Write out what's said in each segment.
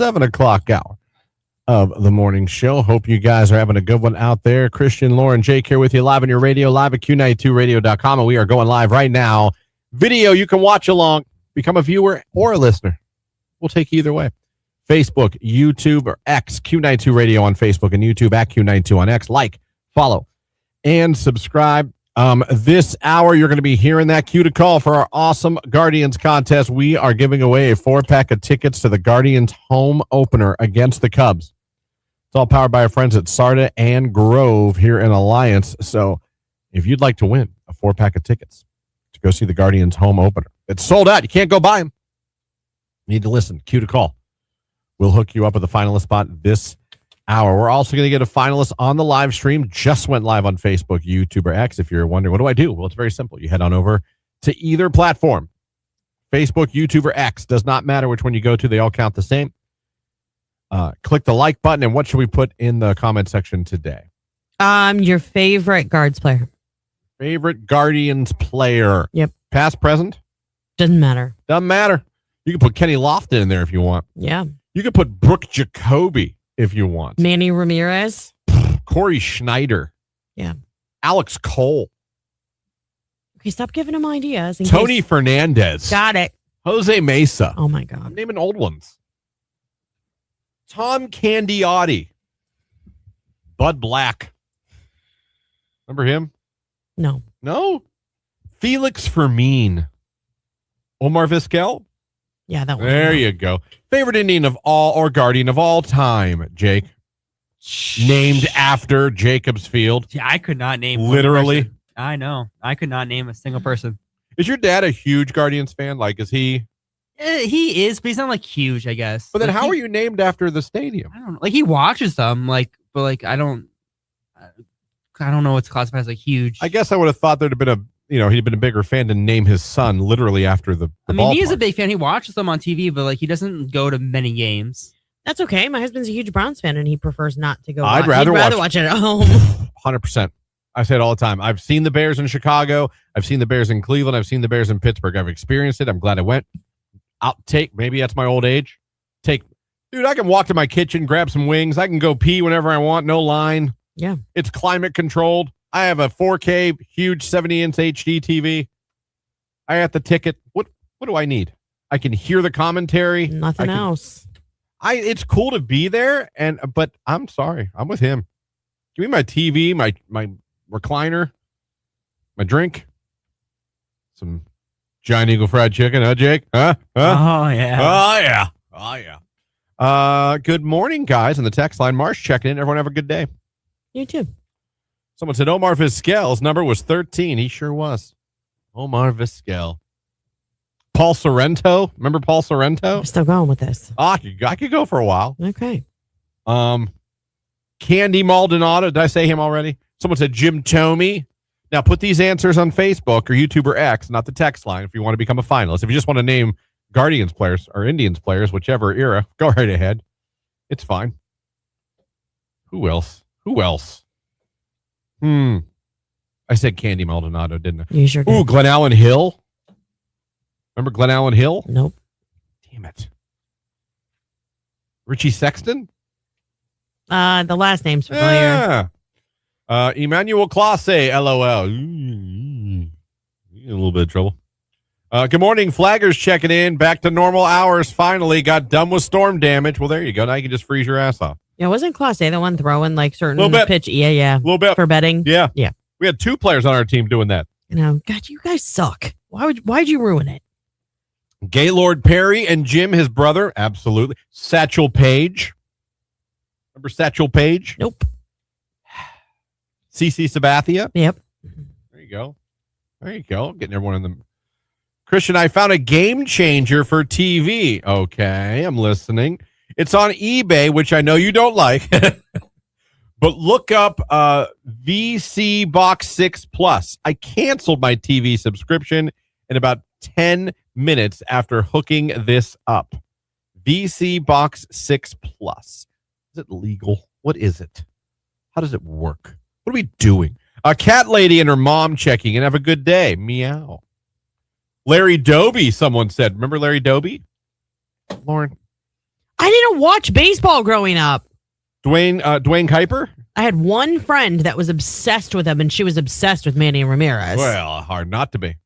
7 o'clock hour of the morning show. Hope you guys are having a good one out there. Christian, Lauren, Jake here with you live on your radio, live at Q92radio.com. And we are going live right now. Video, you can watch along, become a viewer or a listener. We'll take you either way. Facebook, YouTube, or X, Q92 Radio on Facebook and YouTube at Q92 on X. Like, follow, and subscribe. This hour, you're going to be hearing that cue to call for our awesome Guardians contest. We are giving away a 4-pack of tickets to the Guardians home opener against the Cubs. It's all powered by our friends at Sarda and Grove here in Alliance. So if you'd like to win a 4-pack of tickets to go see the Guardians home opener, it's sold out. You can't go buy them. You need to listen. Cue to call. We'll hook you up with a finalist spot this hour. We're also going to get a finalist on the live stream. Just went live on Facebook, YouTube, or X. If you're wondering, what do I do? Well, it's very simple. You head on over to either platform. Facebook, YouTube, or X. Does not matter which one you go to. They all count the same. Click the like button. And what should we put in the comment section today? Your favorite Guards player. Favorite Guardians player. Yep. Past, present? Doesn't matter. Doesn't matter. You can put Kenny Lofton in there if you want. Yeah. You can put Brooke Jacoby if you want. Manny Ramirez. Corey Schneider. Yeah. Alex Cole. Okay, stop giving him ideas. Tony Fernandez. Got it. Jose Mesa. Oh, my God. I'm naming old ones. Tom Candiotti. Bud Black. Remember him? No. No? Felix Fermin. Omar Vizquel? Yeah, that one. There you go. Favorite Indian of all or Guardian of all time, Jake. Named after Jacobs Field. Yeah, I could not name literally. One person. I know. I could not name a single person. Is your dad a huge Guardians fan? Like, is he? He is, but he's not like huge, I guess. But then, like, how are you named after the stadium? I don't know. Like, he watches them, but I don't know what's classified as like huge. I guess I would have thought there'd have been he'd been a bigger fan to name his son literally after the he is a big fan. He watches them on TV, but like he doesn't go to many games. That's okay. My husband's a huge Browns fan, and he prefers not to go. I'd He'd rather watch it at home. 100%. I say it all the time. I've seen the Bears in Chicago. I've seen the Bears in Cleveland. I've seen the Bears in Pittsburgh. I've experienced it. I'm glad I went. Maybe that's my old age. Dude, I can walk to my kitchen, grab some wings. I can go pee whenever I want. No line. Yeah. It's climate controlled. I have a 4K, huge 70-inch HD TV. I got the ticket. What do I need? I can hear the commentary. Nothing else. It's cool to be there, but I'm sorry. I'm with him. Give me my TV, my recliner, my drink, some Giant Eagle fried chicken, huh, Jake? Huh? Oh, yeah. Oh, yeah. Good morning, guys, on the text line. Marsh checking in. Everyone have a good day. You too. Someone said Omar Vizquel's number was 13. He sure was. Omar Vizquel. Paul Sorrento. Remember Paul Sorrento? I'm still going with this. I could go for a while. Okay. Candy Maldonado. Did I say him already? Someone said Jim Thome. Now put these answers on Facebook or YouTube or X, not the text line, if you want to become a finalist. If you just want to name Guardians players or Indians players, whichever era, go right ahead. It's fine. Who else? I said Candy Maldonado, didn't I? You sure did. Ooh, Glenn Allen Hill. Remember Glenn Allen Hill? Nope. Damn it. Richie Sexton? The last name's familiar. Yeah. Emmanuel Classe, LOL. In a little bit of trouble. Good morning, Flaggers checking in. Back to normal hours, finally. Got done with storm damage. Well, there you go. Now you can just freeze your ass off. Yeah, wasn't Class A the one throwing like certain pitch? Yeah. A little bit. For betting? Yeah. Yeah. We had 2 players on our team doing that. God, you guys suck. Why'd you ruin it? Gaylord Perry and Jim, his brother. Absolutely. Satchel Paige. Remember Satchel Paige? Nope. CC Sabathia. Yep. There you go. Getting everyone in the... Christian, I found a game changer for TV. Okay, I'm listening. It's on eBay, which I know you don't like. But look up VC Box 6 Plus. I canceled my TV subscription in about 10 minutes after hooking this up. VC Box 6 Plus. Is it legal? What is it? How does it work? What are we doing? A cat lady and her mom checking in. Have a good day. Meow. Larry Doby, someone said. Remember Larry Doby? Lauren? I didn't watch baseball growing up. Dwayne Kuiper? I had one friend that was obsessed with him, and she was obsessed with Manny Ramirez. Well, hard not to be.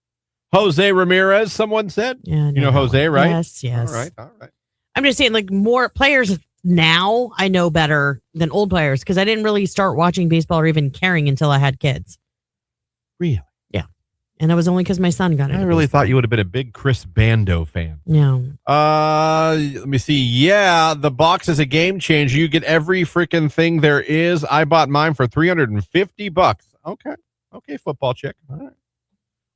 Jose Ramirez, someone said. Yeah, You know Jose, right? Yes. All right. I'm just saying, like, more players now I know better than old players because I didn't really start watching baseball or even caring until I had kids. Really? Yeah. And that was only because my son got it. I really thought you would have been a big Chris Bando fan. No. Let me see. Yeah, the box is a game changer. You get every freaking thing there is. I bought mine for $350. Okay, football chick. All right.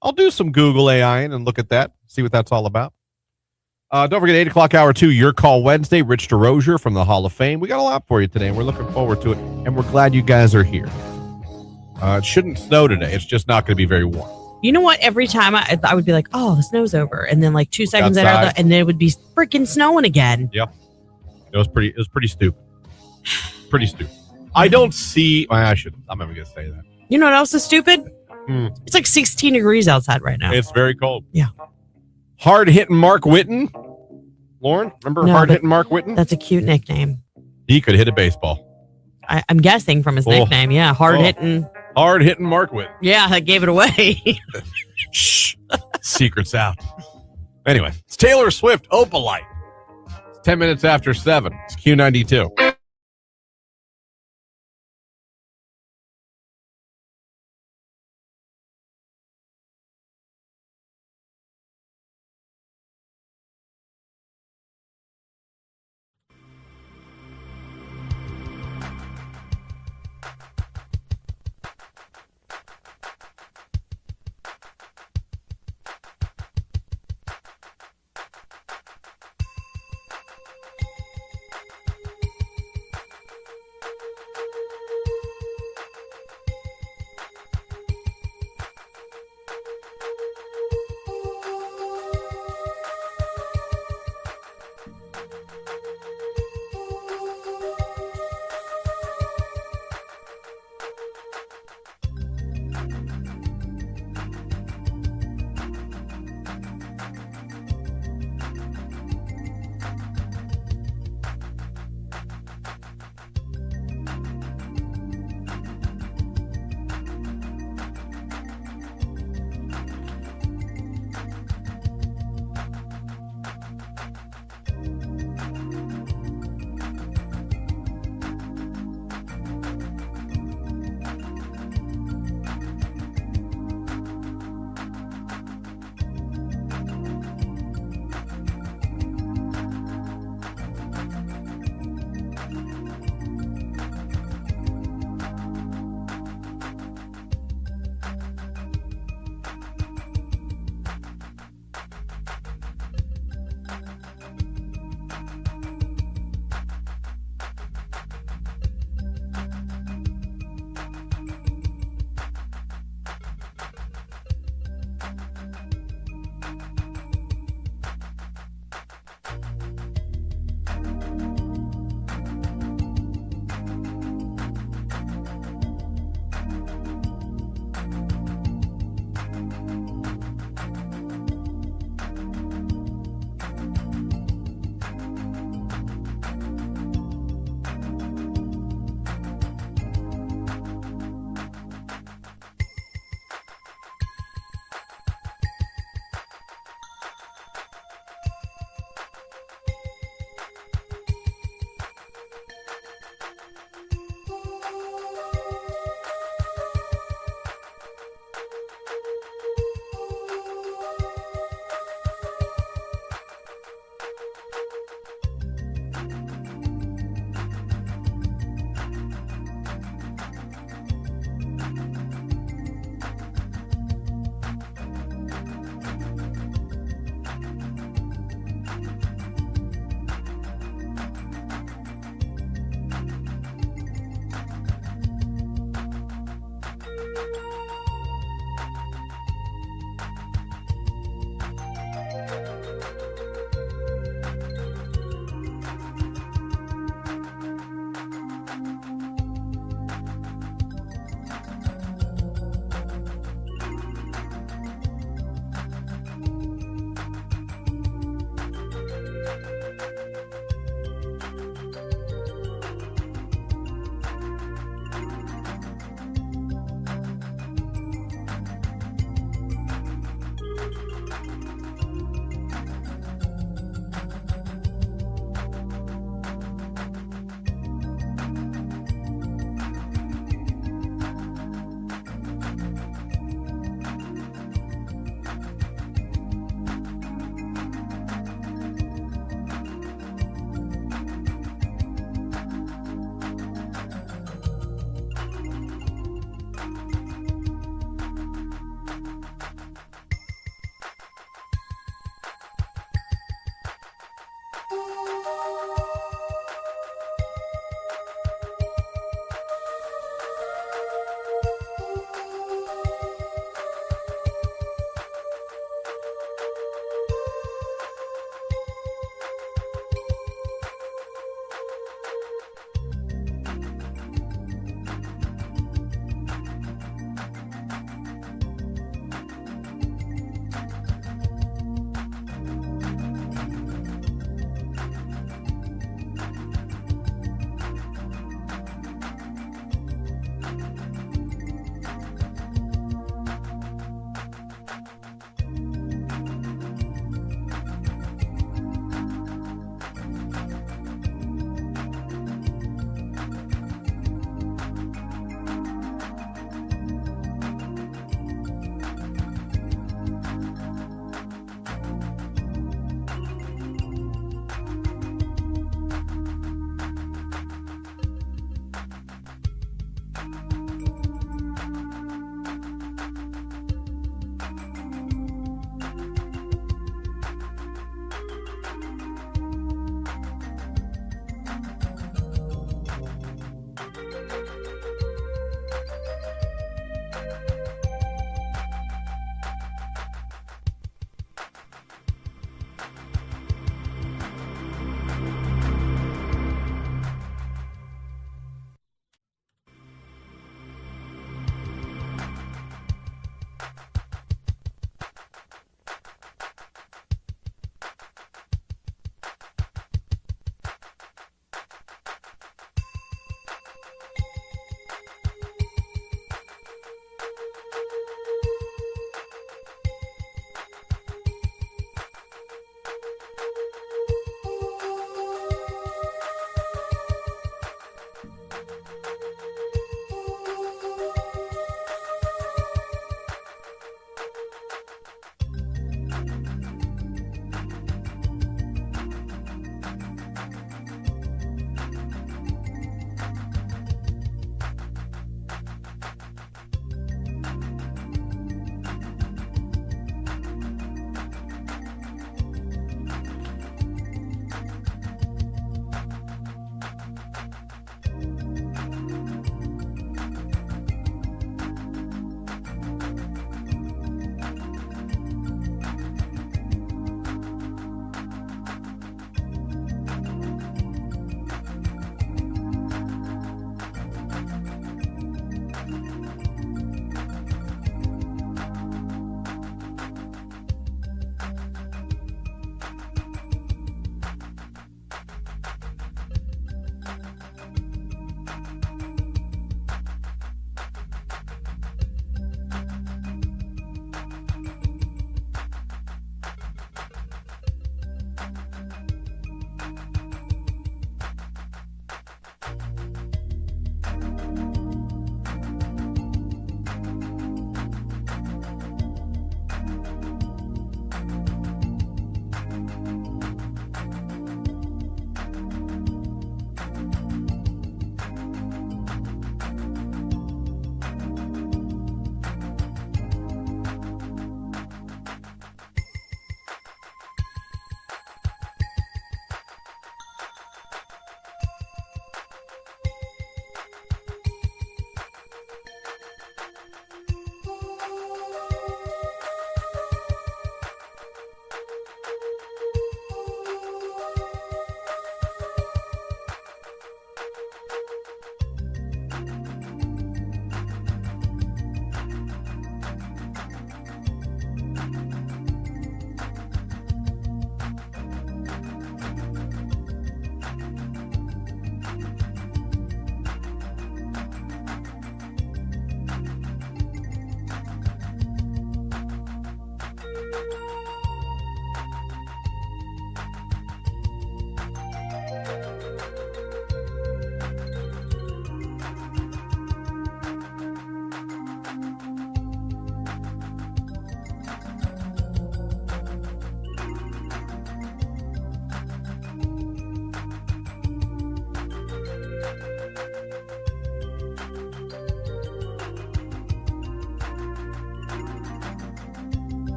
I'll do some Google AI and look at that, see what that's all about. Don't forget, 8 o'clock hour 2, Your Call Wednesday, Rich DeRozier from the Hall of Fame. We got a lot for you today, and we're looking forward to it, and we're glad you guys are here. It shouldn't snow today. It's just not going to be very warm. You know what? Every time I would be like, oh, the snow's over. And then like 2 seconds later, Outside. and then it would be freaking snowing again. Yep. It was pretty stupid. Pretty stupid. I don't see, I'm never going to say that. You know what else is stupid? It's like 16 degrees outside right now. It's very cold. Yeah. Hard hitting Mark Whitten. Lauren, remember hard hitting Mark Whitten? That's a cute nickname. He could hit a baseball. I'm guessing from his nickname. Yeah. Hard hitting. Hard hitting Mark Whitten. Yeah, that gave it away. Shh. Secret's out. Anyway, it's Taylor Swift, Opalite. It's 10 minutes after 7. It's Q92.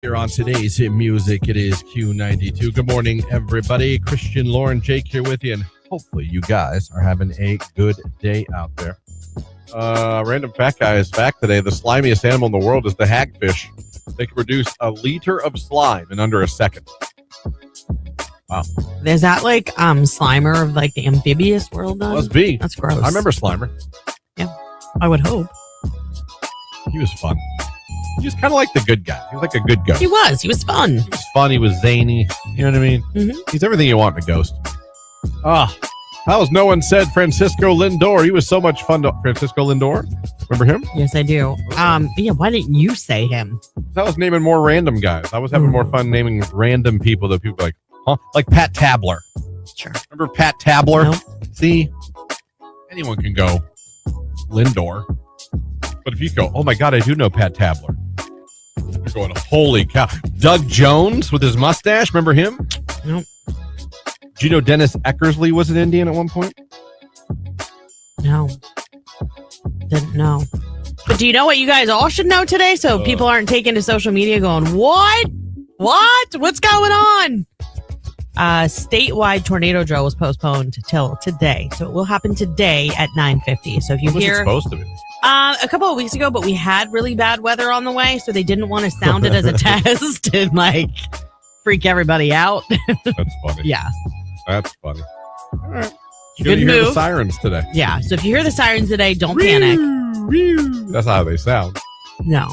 Here on today's Hit Music, it is Q92. Good morning, everybody. Christian, Lauren, Jake here with you, and hopefully you guys are having a good day out there. Random fat guy is back today. The slimiest animal in the world is the hagfish. They can produce a liter of slime in under a second. Wow. Is that like Slimer of like the amphibious world? Then? Must be. That's gross. I remember Slimer. Yeah, I would hope. He was fun. He was kind of like the good guy. He was like a good ghost. He was fun. He was fun. He was zany. You know what I mean? Mm-hmm. He's everything you want in a ghost. That was No One Said Francisco Lindor. He was so much fun. Francisco Lindor? Remember him? Yes, I do. Yeah, why didn't you say him? I was naming more random guys. I was having more fun naming random people that people like, huh? Like Pat Tabler. Sure. Remember Pat Tabler? Nope. See? Anyone can go Lindor. But if you go, oh my God, I do know Pat Tabler. You're going, holy cow. Doug Jones with his mustache. Remember him? Nope. Do you know Dennis Eckersley was an Indian at one point? No. Didn't know. But do you know what you guys all should know today? So people aren't taking to social media going, what? What's going on? Statewide tornado drill was postponed till today. So it will happen today at 9:50. So if you When was hear... it supposed to be? A couple of weeks ago, but we had really bad weather on the way, so they didn't want to sound it as a test and like freak everybody out. That's funny. Yeah. That's funny. All right. You're Good going to hear the move. sirens today. Yeah. So if you hear the sirens today, don't panic. That's how they sound. No.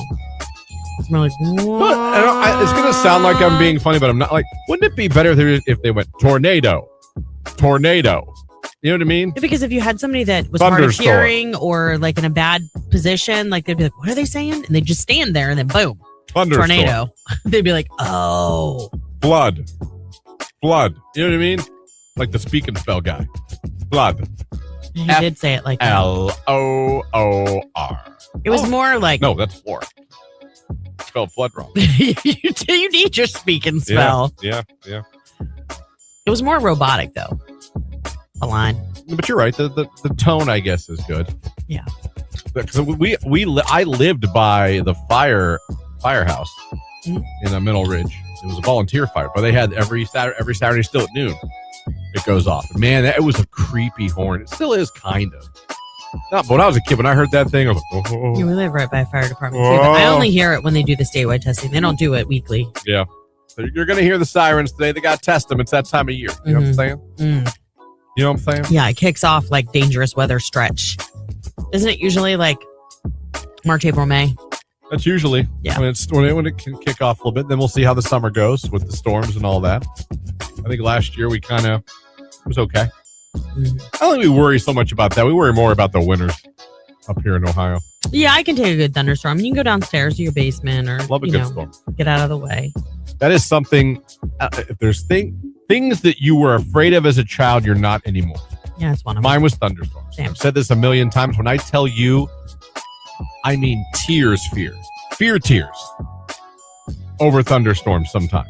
It's more like, It's going to sound like I'm being funny, but I'm not. Like, wouldn't it be better if they went tornado? You know what I mean? because if you had somebody that was hard of Thunderstorm. hearing or like in a bad position, like they'd be like, what are they saying? And they'd just stand there and then boom, Thunderstorm. tornado. They'd be like, oh. Flood. You know what I mean? Like the speak and spell guy. Flood. He did say it like that. L-O-O-R. It was more like, No, that's floor. Spelled flood wrong. you need your speak and spell. Yeah. It was more robotic though. A line. But you're right. The tone, I guess, is good. Yeah. Because I lived by the firehouse in Middle Ridge. It was a volunteer fire, but they had every Saturday still at noon. It goes off. Man, it was a creepy horn. It still is, kind of. But when I was a kid, when I heard that thing, I was like, oh. Yeah, we live right by a fire department too, but I only hear it when they do the statewide testing. They don't do it weekly. Yeah. So you're going to hear the sirens today. They got to test them. It's that time of year. You know what I'm saying? You know what I'm saying? Yeah, it kicks off like dangerous weather stretch. Isn't it usually like March, April, May? That's usually Yeah. when it can kick off a little bit. Then we'll see how the summer goes with the storms and all that. I think last year it was okay. I don't think we worry so much about that. We worry more about the winters up here in Ohio. Yeah, I can take a good thunderstorm. You can go downstairs to your basement or Love a good storm. get out of the way. That is something. If there's things that you were afraid of as a child, you're not anymore. Yeah, it's one of Mine was thunderstorms. Damn. I've said this a million times. When I tell you, I mean tears over thunderstorms sometimes.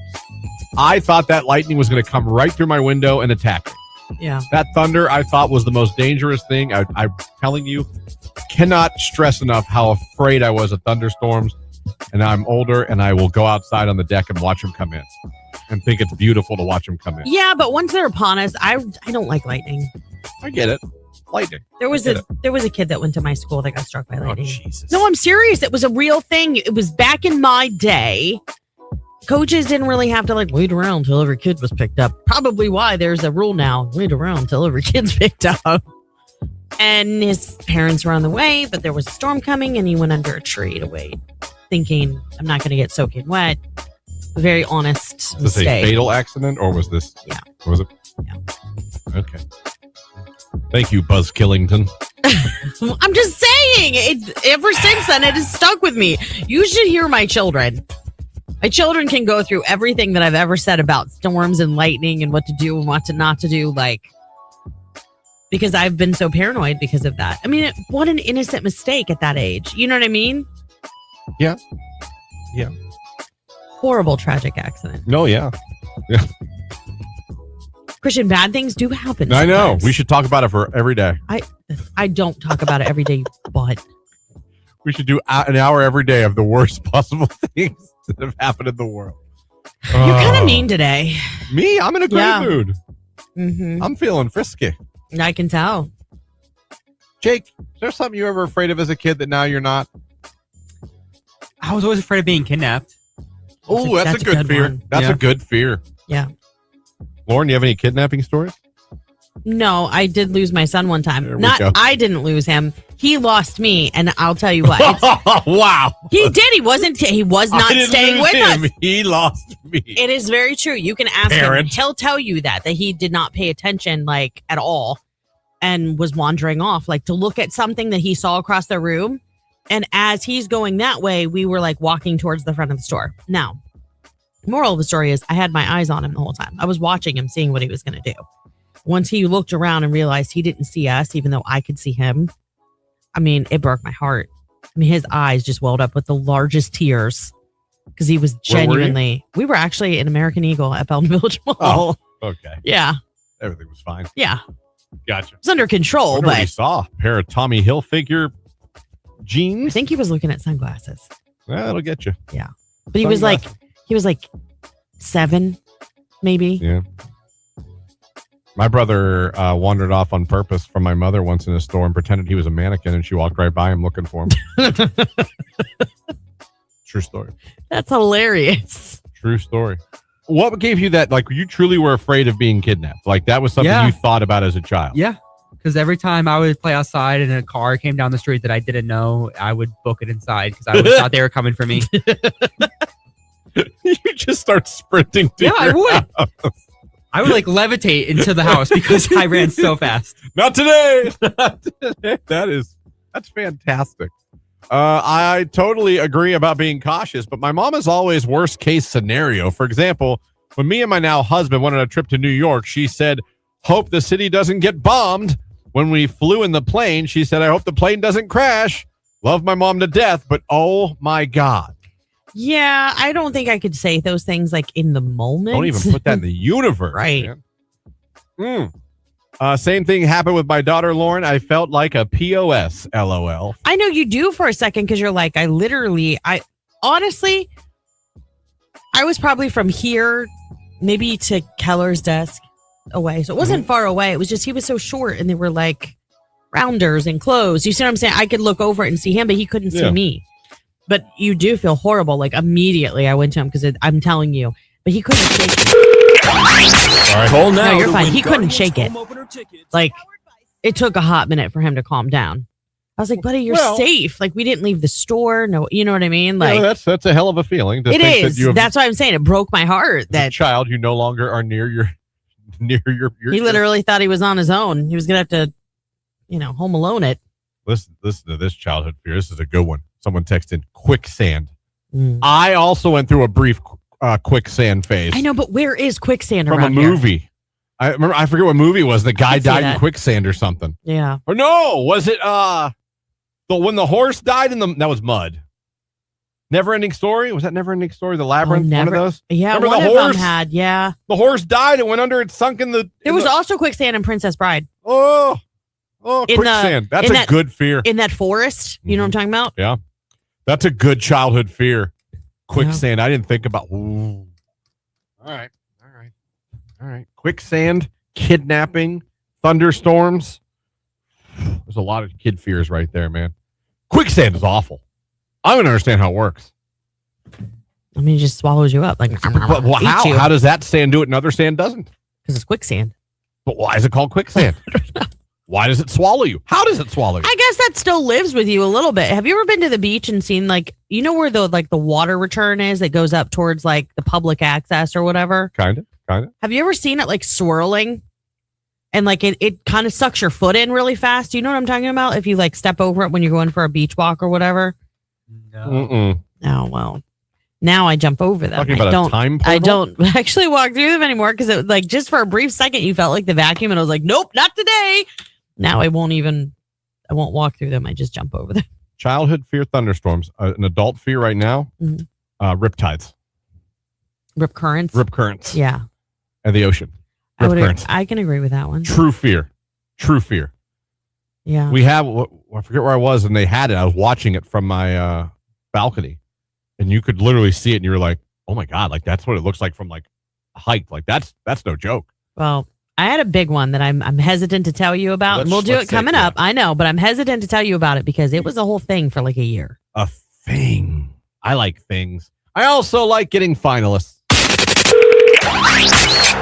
I thought that lightning was going to come right through my window and attack me. Yeah. That thunder, I thought, was the most dangerous thing. I'm telling you, cannot stress enough how afraid I was of thunderstorms. And I'm older, and I will go outside on the deck and watch them come in and think it's beautiful to watch them come in. Yeah, but once they're upon us, I don't like lightning. I get it. Lightning. There was a kid that went to my school that got struck by Oh, lightning. Jesus. No, I'm serious. It was a real thing. It was back in my day. Coaches didn't really have to wait around until every kid was picked up. Probably why there's a rule now. Wait around until every kid's picked up. And his parents were on the way, but there was a storm coming and he went under a tree to wait, thinking, I'm not going to get soaking wet. A very honest Was this a mistake. fatal accident, or was this? Yeah. Was it? Yeah. Okay. Thank you, Buzz Killington. I'm just saying, ever since then, it has stuck with me. You should hear my children. My children can go through everything that I've ever said about storms and lightning and what to do and what to not to do, because I've been so paranoid because of that. I mean, what an innocent mistake at that age. You know what I mean? Yeah. Yeah. Horrible, tragic accident. No, yeah. Christian, bad things do happen. I know. sometimes. We should talk about it for every day. I don't talk about it every day, but We should do an hour every day of the worst possible things. that have happened in the world. You're kind of mean today. Me? I'm in a great mood. Mm-hmm. I'm feeling frisky. I can tell. Jake, is there something you were ever afraid of as a kid that now you're not? I was always afraid of being kidnapped. Oh, that's a good fear. one. That's a good fear. Yeah. Lauren, you have any kidnapping stories? No, I did lose my son one time. There we go. I didn't lose him. He lost me, and I'll tell you what. Wow. He did. He was not staying with us. He lost me. It is very true. You can ask him. He'll tell you that he did not pay attention like at all and was wandering off like to look at something that he saw across the room. And as he's going that way, we were like walking towards the front of the store. Now, moral of the story is I had my eyes on him the whole time. I was watching him, seeing what he was going to do. Once he looked around and realized he didn't see us, even though I could see him, I mean, it broke my heart. I mean, his eyes just welled up with the largest tears because he was genuinely. We were actually in American Eagle at Belton Village Mall. Oh, okay. Yeah. Everything was fine. Yeah. Gotcha. It was under control, But he saw a pair of Tommy Hilfiger jeans. I think he was looking at sunglasses. Well, that'll get you. Yeah. But he was like 7, maybe. Yeah. My brother wandered off on purpose from my mother once in a store and pretended he was a mannequin, and she walked right by him looking for him. True story. That's hilarious. True story. What gave you that? Like, you truly were afraid of being kidnapped. Like, that was something you thought about as a child. Yeah. Because every time I would play outside and a car came down the street that I didn't know, I would book it inside because I always thought they were coming for me. You just start sprinting to I would. house. I would like levitate into the house because I ran so fast. Not today. Not today. That's fantastic. I totally agree about being cautious, but my mom is always worst case scenario. For example, when me and my now husband went on a trip to New York, she said, hope the city doesn't get bombed. When we flew in the plane, she said, I hope the plane doesn't crash. Love my mom to death, but oh my God. Yeah, I don't think I could say those things like in the moment. Don't even put that in the universe. Right. Same thing happened with my daughter, Lauren. I felt like a POS, LOL. I know you do for a second because you're like, I honestly, I was probably from here, maybe to Keller's desk away. So it wasn't far away. It was just he was so short and they were like rounders and clothes. You see what I'm saying? I could look over it and see him, but he couldn't see me. But you do feel horrible. Like immediately I went to him because I'm telling you, but he couldn't shake it. All right, hold now. No, you're fine. He couldn't shake it. Like it took a hot minute for him to calm down. I was like, buddy, you're safe. Like we didn't leave the store. No, you know what I mean? Like that's a hell of a feeling. It is. That's why I'm saying it broke my heart. That child, you no longer are near your. He literally thought he was on his own. He was gonna have to, home alone it. Listen to this childhood fear. This is a good one. Someone texted quicksand. I also went through a brief quicksand phase. I know, but where is quicksand from around a movie? Here? I remember. I forget what movie it was. The guy died in quicksand or something. Yeah. Or no, was it when the horse died that was Mud? Never Ending Story? Was that Never Ending Story? The Labyrinth? One of those? Yeah, remember one the of horse? them had. Yeah. The horse died. It went under. It sunk in the. There was also quicksand in Princess Bride. Oh, quicksand. That's a good fear. In that forest. You know what I'm talking about? Yeah. That's a good childhood fear. Quicksand. I didn't think about. Ooh. All right. Quicksand, kidnapping, thunderstorms. There's a lot of kid fears right there, man. Quicksand is awful. I don't understand how it works. I mean, it just swallows you up. Like, how does that sand do it and other sand doesn't? Because it's quicksand. But why is it called quicksand? Why does it swallow you? How does it swallow you? I guess that still lives with you a little bit. Have you ever been to the beach and seen where the water return is that goes up towards like the public access or whatever? Kind of. Have you ever seen it like swirling? And like it kind of sucks your foot in really fast. Do you know what I'm talking about? If you like step over it when you're going for a beach walk or whatever. No. Oh, well. Now I jump over them. I don't actually walk through them anymore because it like just for a brief second you felt like the vacuum and I was like, nope, not today. Now I won't walk through them. I just jump over them. Childhood fear thunderstorms. An adult fear right now, riptides. Rip currents. Rip currents. Yeah. And the ocean. I can agree with that one. True fear. Yeah. We have, I forget where I was and they had it. I was watching it from my balcony. and you could literally see it, and you were like, "Oh my god!" Like that's what it looks like from like height. Like that's no joke. Well, I had a big one that I'm hesitant to tell you about, and we'll do it coming up. I know, but I'm hesitant to tell you about it because it was a whole thing for like a year. A thing. I like things. I also like getting finalists.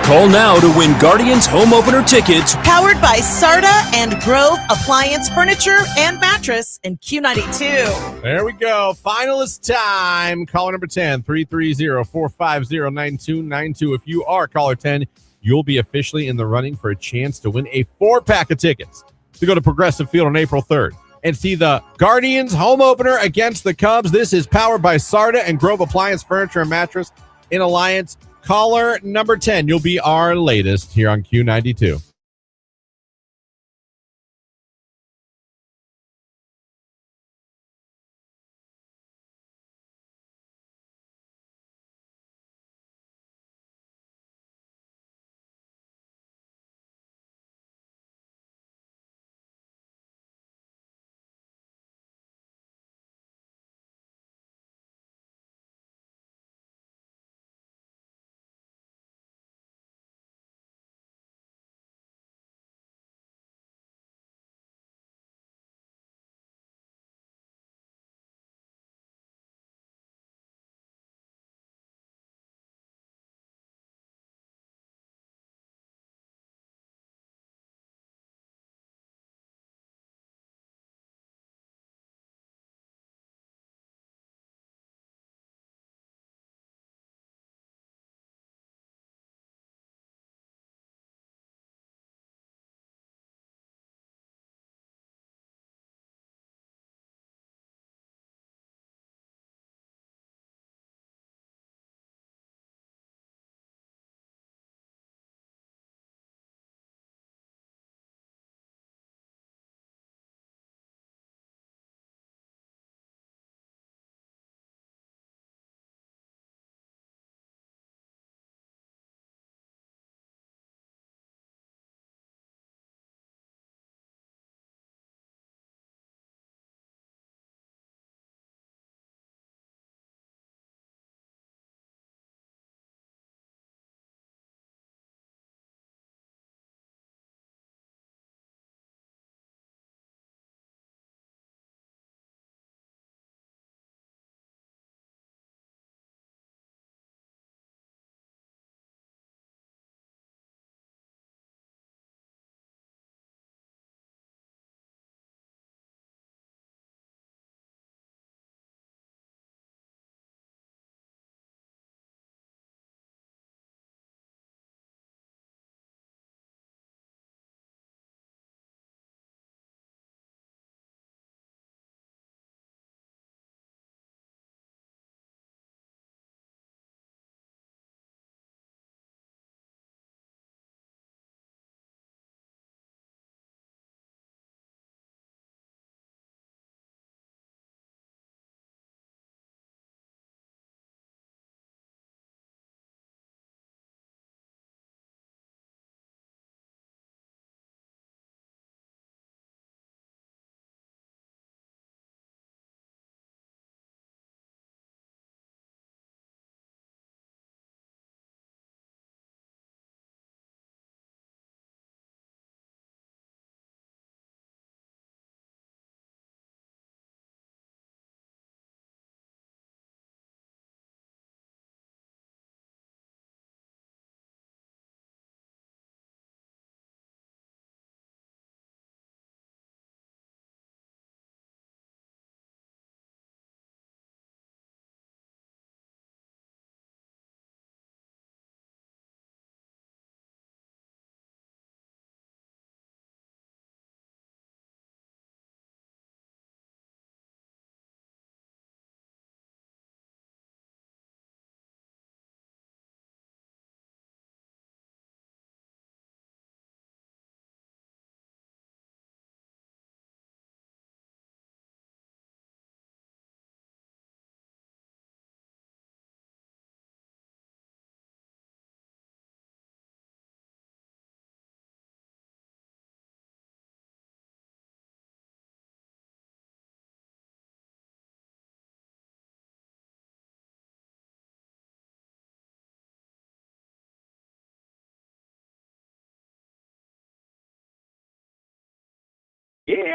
Call now to win Guardians home opener tickets. Powered by Sarda and Grove Appliance Furniture and Mattress in Q92. There we go. Finalist time. Caller number 10, 330-450-9292. If you are caller 10, you'll be officially in the running for a chance to win a 4-pack of tickets to go to Progressive Field on April 3rd and see the Guardians home opener against the Cubs. This is powered by Sarda and Grove Appliance Furniture and Mattress in Alliance. Caller number 10, you'll be our latest here on Q92.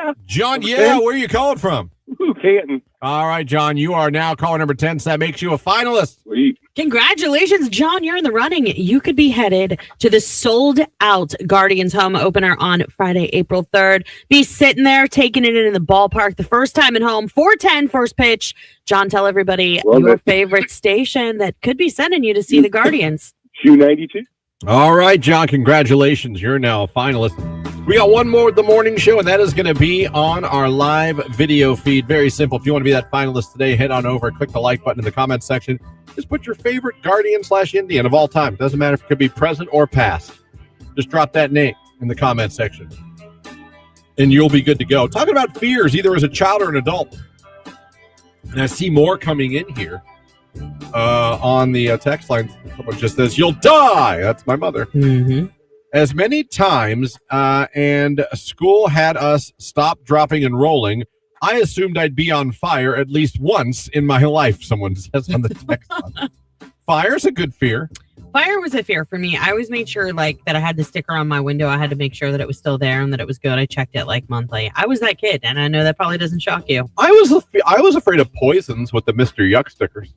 yeah. John, Number yeah, 10? where are you calling from? Ooh, Canton. All right, John, you are now caller number 10, so that makes you a finalist. Sweet. Congratulations, John. You're in the running. You could be headed to the sold-out Guardians home opener on Friday, April 3rd. Be sitting there, taking it in the ballpark the first time at home. 4:10 first pitch. John, tell everybody your favorite station that could be sending you to see the Guardians. Q92. All right, John, congratulations. You're now a finalist. We got one more with the morning show, and that is going to be on our live video feed. Very simple. If you want to be that finalist today, head on over, click the like button in the comments section. Just put your favorite Guardian/Indian of all time. Doesn't matter if it could be present or past. Just drop that name in the comment section, and you'll be good to go. Talking about fears, either as a child or an adult. And I see more coming in here on the text line. Someone just says, "You'll die." That's my mother. Mm-hmm. As many times and school had us stop, dropping, and rolling, I assumed I'd be on fire at least once in my life, someone says on the text line. Fire's a good fear. Fire was a fear for me. I always made sure that I had the sticker on my window. I had to make sure that it was still there and that it was good. I checked it monthly. I was that kid, and I know that probably doesn't shock you. I was afraid of poisons with the Mr. Yuck stickers.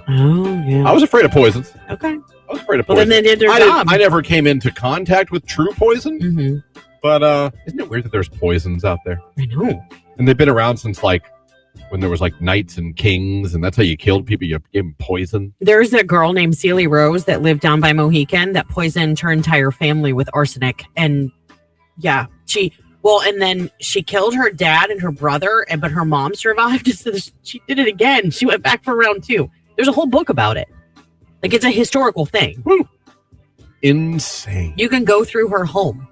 Oh, yeah. I was afraid of poisons. Okay. I was afraid of Well, poison. then they did their job. I never came into contact with true poison, Mm-hmm. but isn't it weird that there's poisons out there? I know. And they've been around since when there was knights and kings, and that's how you killed people. You gave them poison. There's a girl named Celie Rose that lived down by Mohican that poisoned her entire family with arsenic. And yeah, and then she killed her dad and her brother, but her mom survived. So she did it again. She went back for round 2. There's a whole book about it. It's a historical thing. Woo. Insane. You can go through her home.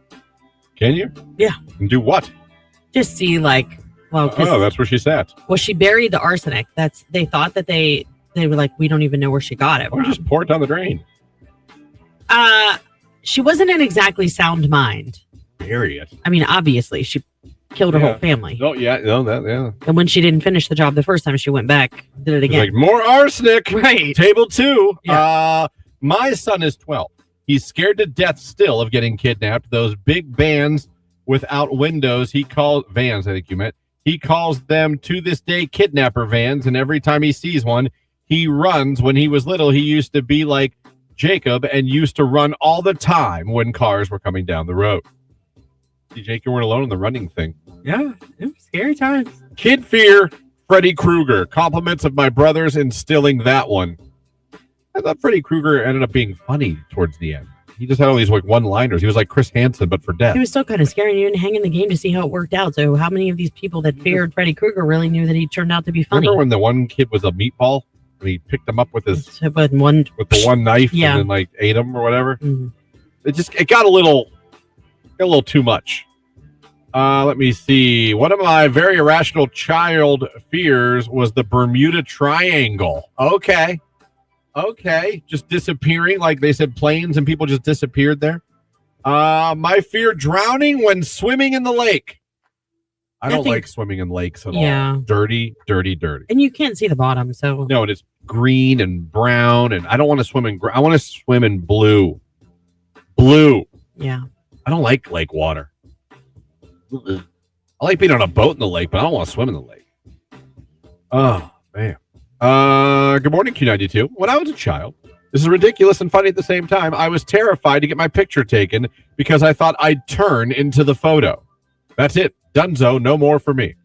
Can you? Yeah. And do what? Just see that's where she sat. Well, she buried the arsenic. They thought that they were we don't even know where she got it Or from. just pour it down the drain. She wasn't in exactly sound mind. Bury it. I mean, obviously, she killed her whole family. Oh, yeah. No, yeah. And when she didn't finish the job the first time, she went back, did it again. More arsenic. Right. Table 2. Yeah. My son is 12. He's scared to death still of getting kidnapped. Those big vans without windows, vans, I think you meant. He calls them to this day kidnapper vans, and every time he sees one, he runs. When he was little, he used to be like Jacob and used to run all the time when cars were coming down the road. See, Jake, you weren't alone in the running thing. Yeah, it was scary times. Kid fear, Freddy Krueger. Compliments of my brothers instilling that one. I thought Freddy Krueger ended up being funny towards the end. He just had all these one-liners. He was like Chris Hansen, but for death. He was still kind of scary. You didn't hang in the game to see how it worked out. So how many of these people that feared Freddy Krueger really knew that he turned out to be funny? Remember when the one kid was a meatball and he picked him up with the one knife and then ate him or whatever? Mm-hmm. It got a little too much. Let me see. One of my very irrational child fears was the Bermuda Triangle. Okay. Just disappearing. Like they said, planes and people just disappeared there. My fear, drowning when swimming in the lake. I don't like swimming in lakes at all. Dirty. And you can't see the bottom, so. No, it is green and brown, and I don't want to swim in I want to swim in blue. Yeah. I don't like lake water. I like being on a boat in the lake, but I don't want to swim in the lake. Oh, man. Good morning, Q92. When I was a child, this is ridiculous and funny at the same time, I was terrified to get my picture taken because I thought I'd turn into the photo. That's it. Dunzo, no more for me.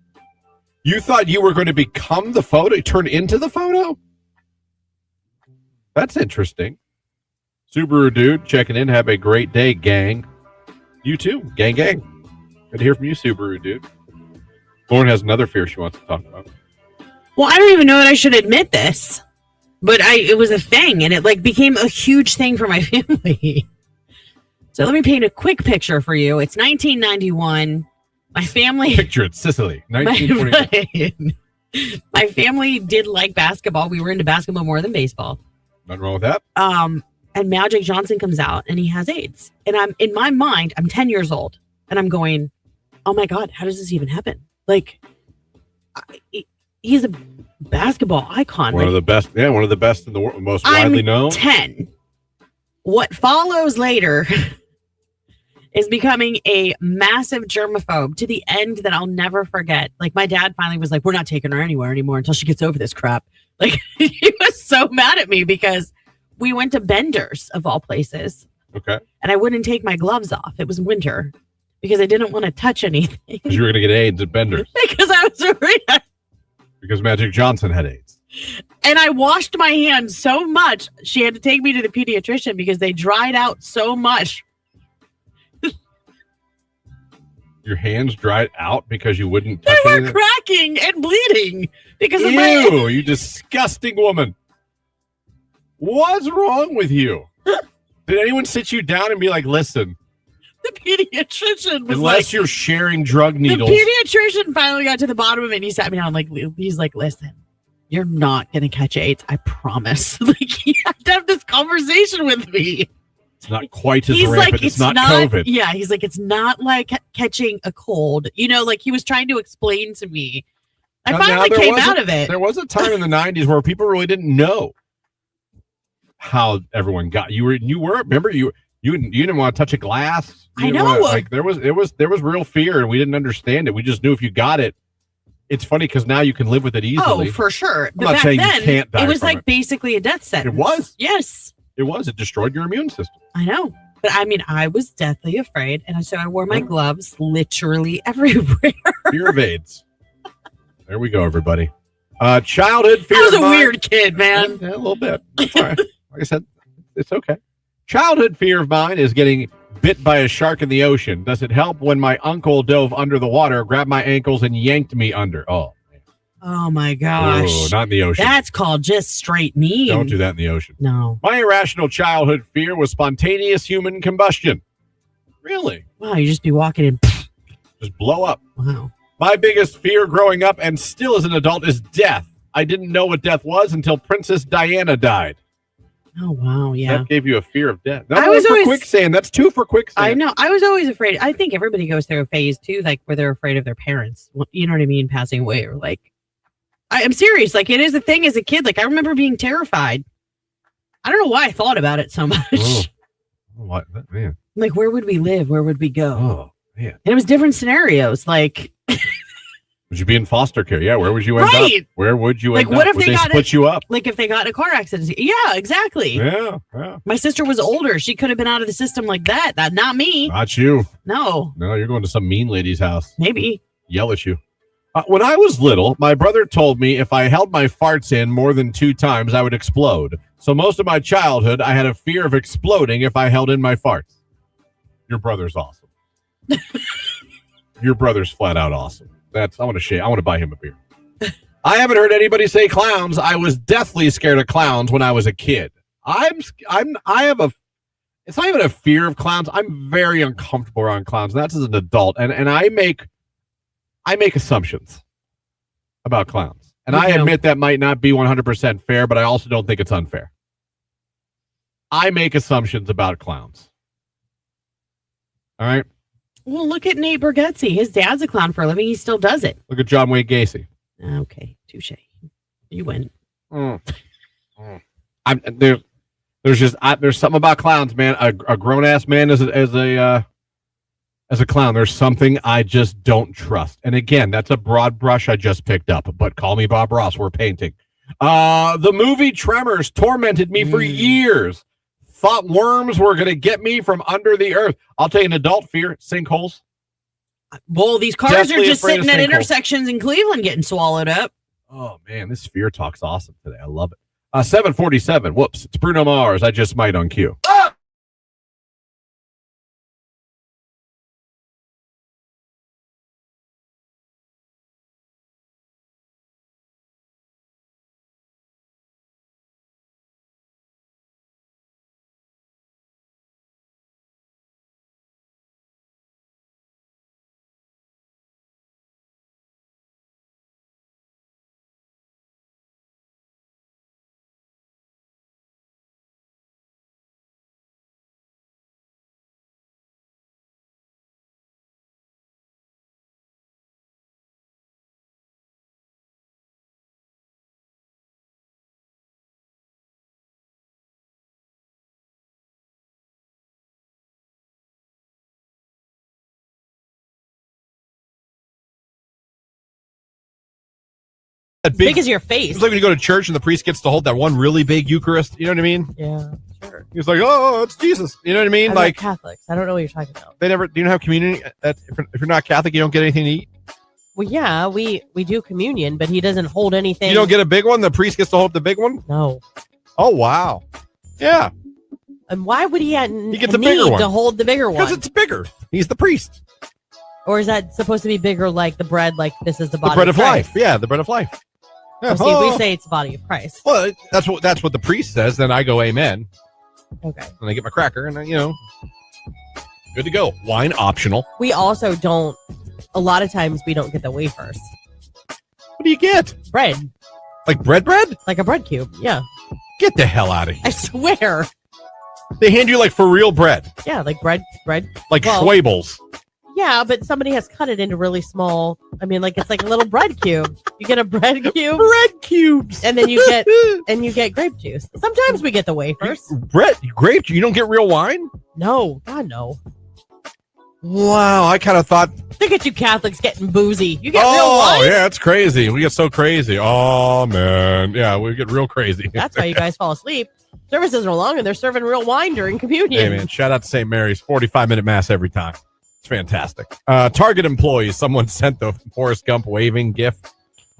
You thought you were going to become the photo, turn into the photo? That's interesting. Subaru dude checking in. Have a great day, gang. You too. Gang. Good to hear from you, Subaru dude. Lauren has another fear she wants to talk about. Well, I don't even know that I should admit this, but it was a thing, and it became a huge thing for my family. So let me paint a quick picture for you. It's 1991. My family... Picture it, Sicily, 1921. My family did like basketball. We were into basketball more than baseball. Nothing wrong with that. And Magic Johnson comes out, and he has AIDS. And in my mind, I'm 10 years old, and I'm going, oh my God, how does this even happen? He's a basketball icon. One of the best in the world, most widely known. 10. What follows later is becoming a massive germaphobe to the end that I'll never forget. Like, my dad finally was like, we're not taking her anywhere anymore until she gets over this crap. Like, he was so mad at me because we went to Bender's, of all places. Okay. And I wouldn't take my gloves off. It was winter because I didn't want to touch anything. Because you were going to get AIDS at Bender's. Because I was afraid. Because Magic Johnson had AIDS. And I washed my hands so much, she had to take me to the pediatrician because they dried out so much. Your hands dried out because you wouldn't touch They were anything? cracking and bleeding because of my Ew, you disgusting woman. What's wrong with you? Did anyone sit you down and be like, listen, the pediatrician was unless you're sharing drug needles. The pediatrician finally got to the bottom of it and he sat me down he's like, listen, you're not going to catch AIDS. I promise. Like, he had to have this conversation with me. It's not quite as He's rampant. like, it's not COVID. Yeah, he's like, it's not like catching a cold. You know, like he was trying to explain to me. I finally came out of it. There was a time in the 90s where people really didn't know how everyone got. You were remember you didn't want to touch a glass. I know. Like there was real fear and we didn't understand it. We just knew if you got it. It's funny because now you can live with it easily. Oh, for sure. I'm not saying you can't die it was from like it. basically a death sentence. It was. Yes. It was. It destroyed your immune system. I know. But I mean, I was deathly afraid. And so I wore my gloves literally everywhere. Fear of AIDS. There we go, everybody. Childhood fear. I was of a mine. weird kid, man. Yeah, a little bit. That's all right. Like I said, it's okay. Childhood fear of mine is getting bit by a shark in the ocean. Does it help when my uncle dove under the water, grabbed my ankles, and yanked me under? Oh, man. Oh my gosh. Oh, not in the ocean. That's called just straight mean. Don't do that in the ocean. No. My irrational childhood fear was spontaneous human combustion. Really? Wow, you just be walking in. Just blow up. Wow. My biggest fear growing up and still as an adult is death. I didn't know what death was until Princess Diana died. Oh, wow. Yeah. That gave you a fear of death. That I was was for always- quicksand. That's 2 for quicksand. I know. I was always afraid. I think everybody goes through a phase too, like where they're afraid of their parents. You know what I mean? Passing away or like, I'm serious. Like, it is a thing as a kid. Like, I remember being terrified. I don't know why I thought about it so much. Oh. What? Man. Like, where would we live? Where would we go? Oh, man. And it was different scenarios. Like, Would you be in foster care? Yeah. Where would you end Right. up? Where would you Like, end what up? if Would they they got split you up? if they got in a car accident. Yeah, exactly. Yeah. Yeah. My sister was older. She could have been out of the system like that. Not me. Not you. No, No, you're going to some mean lady's house. maybe. Yell at you. When I was little, my brother told me if I held my farts in more than 2 times, I would explode. So most of my childhood, I had a fear of exploding if I held in my farts. Your brother's awesome. Your brother's flat out awesome. I want to buy him a beer. I haven't heard anybody say clowns. I was deathly scared of clowns when I was a kid. It's not even a fear of clowns. I'm very uncomfortable around clowns. And that's as an adult. And I make assumptions about clowns. And I admit that might not be 100% fair, but I also don't think it's unfair. I make assumptions about clowns. All right? Well, look at Nate Bargatze. His dad's a clown for a living. He still does it. Look at John Wayne Gacy. Okay, touche. You win. There's something about clowns, man. A grown ass man as a clown. There's something I just don't trust. And again, that's a broad brush I just picked up. But call me Bob Ross. We're painting. The movie Tremors tormented me for years. Thought worms were going to get me from under the earth. I'll tell you an adult fear: sinkholes. Well, these cars Definitely are just afraid of sitting at sinkholes. intersections in Cleveland getting swallowed up. Oh man, this fear talk's awesome today. I love it. 747. Whoops, it's Bruno Mars. I just might on cue. That big as your face. It's like when you go to church and the priest gets to hold that one really big Eucharist. You know what I mean? Yeah, sure. He's like, oh, it's Jesus. You know what I mean? I'm like not Catholics. I don't know what you're talking about. they never. Do you have communion? If you're not Catholic, you don't get anything to eat. Well, yeah, we do communion, but he doesn't hold anything. You don't get a big one. The priest gets to hold the big one. No. Oh wow. Yeah. And why would he gets a bigger one to hold the bigger one? Because it's bigger. He's the priest. Or is that supposed to be bigger, like the bread? Like this is the body. The bread of Christ? life. Yeah, the bread of life. Yeah. Oh, see, we say it's the body of Christ. Well, that's what the priest says. Then I go, amen. Okay. And I get my cracker, and good to go. Wine optional. We also don't. A lot of times we don't get the wafers. What do you get? Bread, Like bread? like a bread cube. Yeah, Get the hell out of here. I swear. They hand you like for real bread, Yeah, like bread. like Well- Schwabels. Yeah, but somebody has cut it into really small. I mean, like it's like a little bread cube. You get a bread cube, Bread cubes. and then you get grape juice. Sometimes we get the wafers. Bread, grape. You don't get real wine? No, God no. Wow, I kind of thought. Look at you Catholics getting boozy. You get real wine. Yeah, it's crazy. We get so crazy. Oh man, yeah, we get real crazy. That's why you guys fall asleep. Services are long, and they're serving real wine during communion. Hey man, shout out to St. Mary's. 45-minute mass every time. It's fantastic. Target employees. Someone sent the Forrest Gump waving gif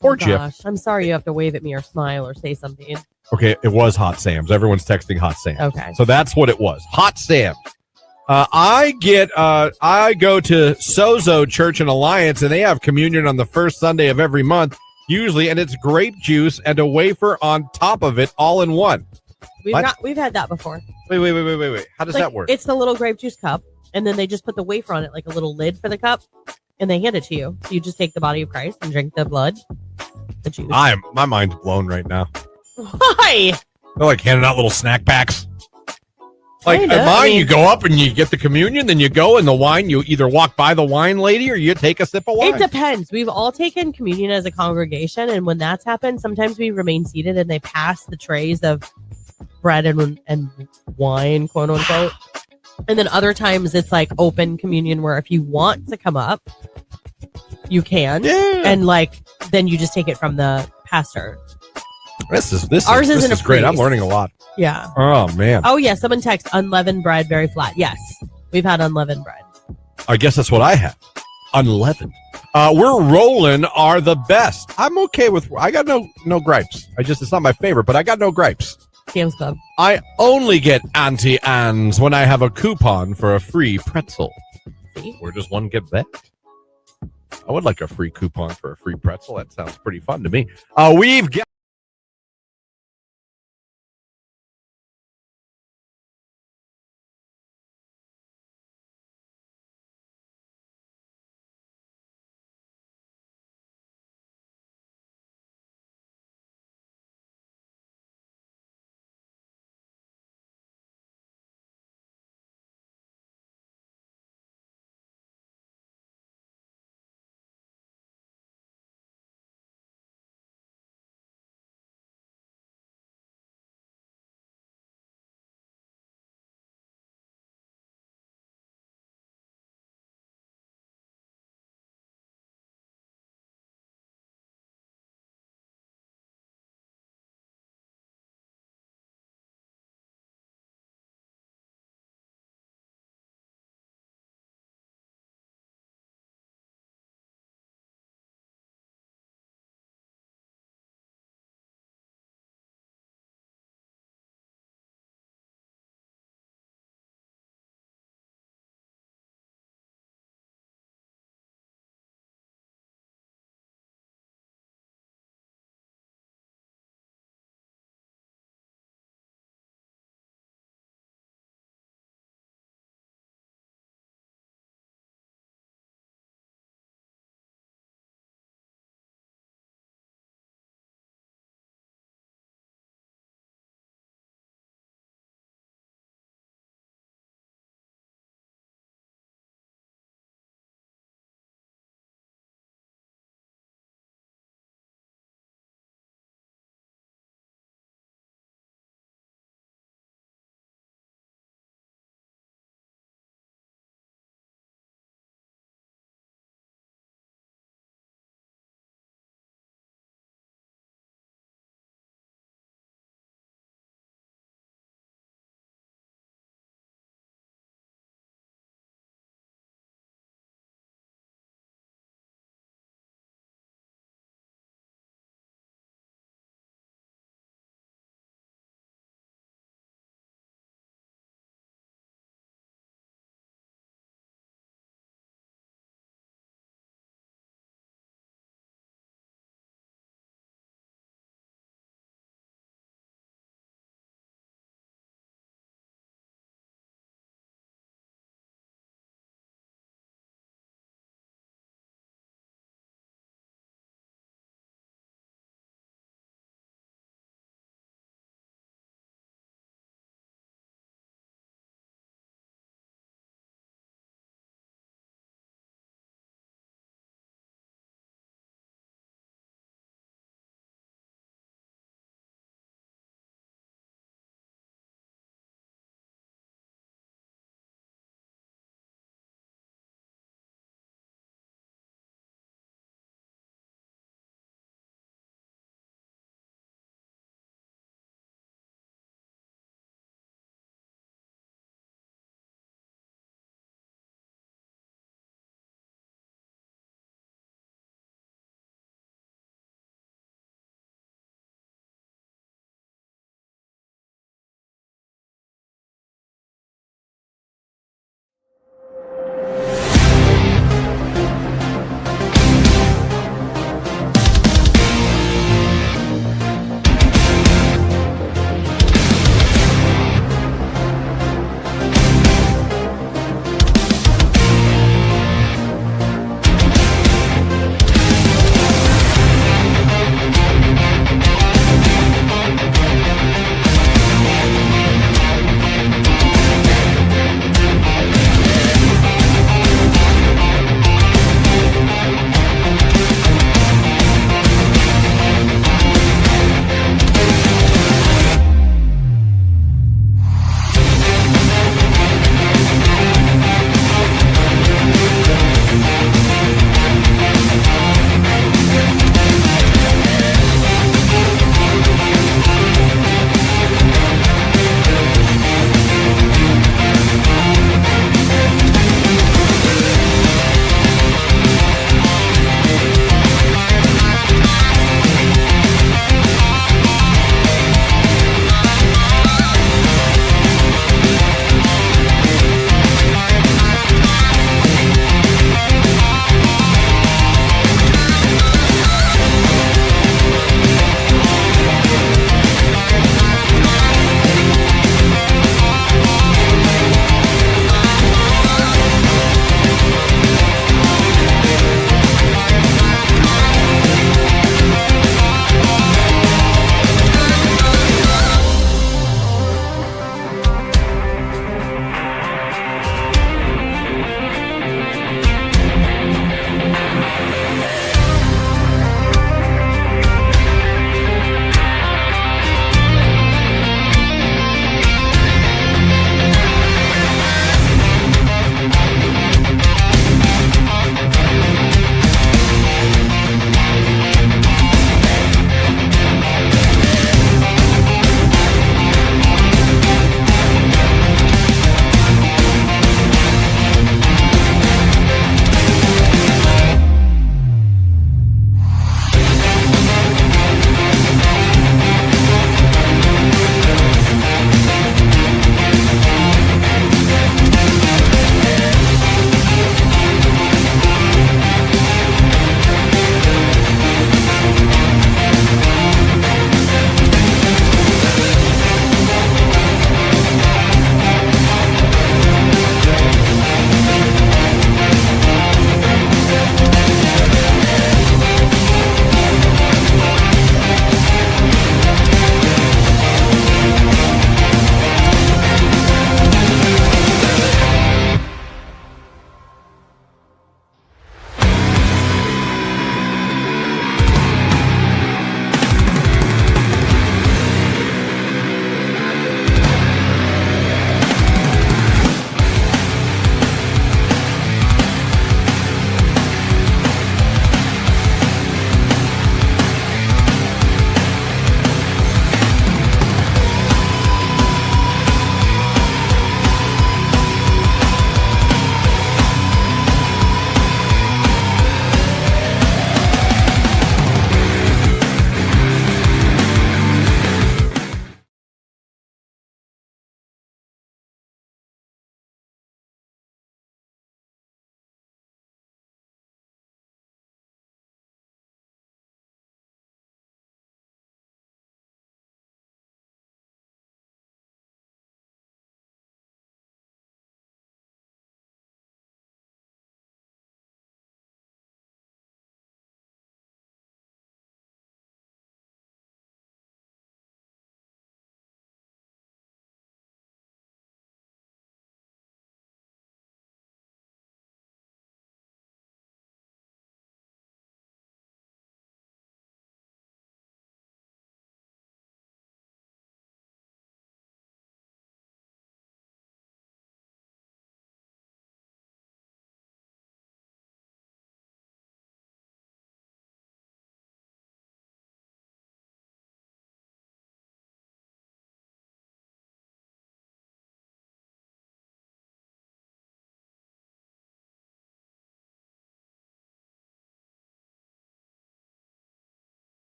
or GIF. Gosh, I'm sorry you have to wave at me or smile or say something. Okay, it was Hot Sam's. Everyone's texting Hot Sam's. Okay. So that's what it was. Hot Sam's. I go to Sozo Church and Alliance, and they have communion on the first Sunday of every month, usually, and it's grape juice and a wafer on top of it, all in one. We've had that before. Wait. How does that work? It's the little grape juice cup, and then they just put the wafer on it, like a little lid for the cup, and they hand it to you. So you just take the body of Christ and drink the blood, the juice. My mind's blown right now. Why? They're like handing out little snack packs. Like Kinda, at mine, I mean- you go up and you get the communion, then you go and the wine, you either walk by the wine lady or you take a sip of wine. It depends. We've all taken communion as a congregation, and when that's happened, sometimes we remain seated and they pass the trays of bread and wine, quote unquote. And then other times it's like open communion where if you want to come up, you can. Yeah. And like then you just take it from the pastor. This is great. I'm priest. learning a lot. Yeah. Oh man. Oh yeah, someone text unleavened bread very flat. Yes. We've had unleavened bread. I guess that's what I have. Unleavened. We're rolling are the best. I'm okay with. I got no gripes. It's not my favorite, but I got no gripes. Sam's Club. I only get Auntie Anne's when I have a coupon for a free pretzel. See? Where does one get that? I would like a free coupon for a free pretzel. That sounds pretty fun to me. We've got.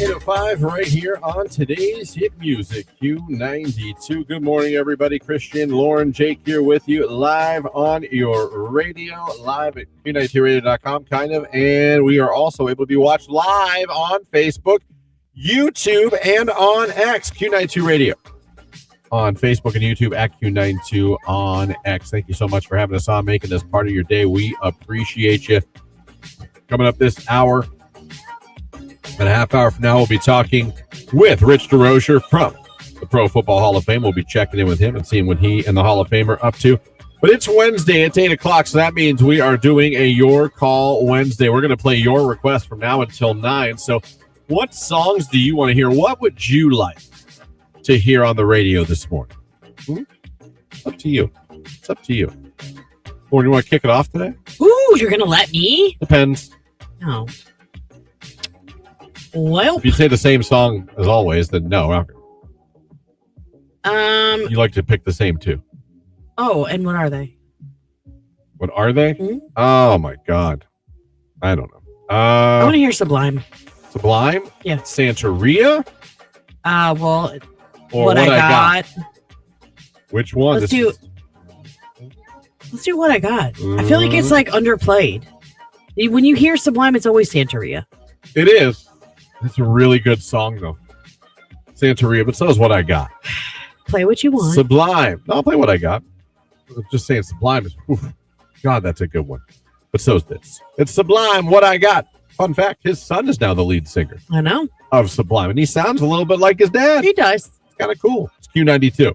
8:05 right here on today's hit music, Q92. Good morning, everybody. Christian, Lauren, Jake here with you live on your radio, live at Q92radio.com, kind of. And we are also able to be watched live on Facebook, YouTube, and on X, Q92 Radio. On Facebook and YouTube at Q92 on X. Thank you so much for having us on, making this part of your day. We appreciate you. Coming up this hour, in a half hour from now, we'll be talking with Rich DeRocher from the Pro Football Hall of Fame. We'll be checking in with him and seeing what he and the Hall of Fame are up to. But it's Wednesday. It's 8 o'clock, so that means we are doing a Your Call Wednesday. We're going to play your request from now until 9. So what songs do you want to hear? What would you like to hear on the radio this morning? It's up to you. It's up to you. Or do you want to kick it off today? Ooh, you're going to let me? Depends. No. Well, If you say the same song as always, then no. You like to pick the same two. Oh, and what are they? What are they? Hmm? Oh my God. I don't know. I want to hear Sublime. Sublime? Yeah. Santeria? Well, Or what I got. Which one? Let's do What I Got. I feel like it's like underplayed. When you hear Sublime, it's always Santeria. It is. It's a really good song, though. Santeria, but so is What I Got. Play what you want. Sublime. No, I'll play What I Got. I'm just saying Sublime is, God, that's a good one. But so is this. It's Sublime, What I Got. Fun fact, his son is now the lead singer I know. of Sublime, and he sounds a little bit like his dad. He does. It's kind of cool. It's Q92.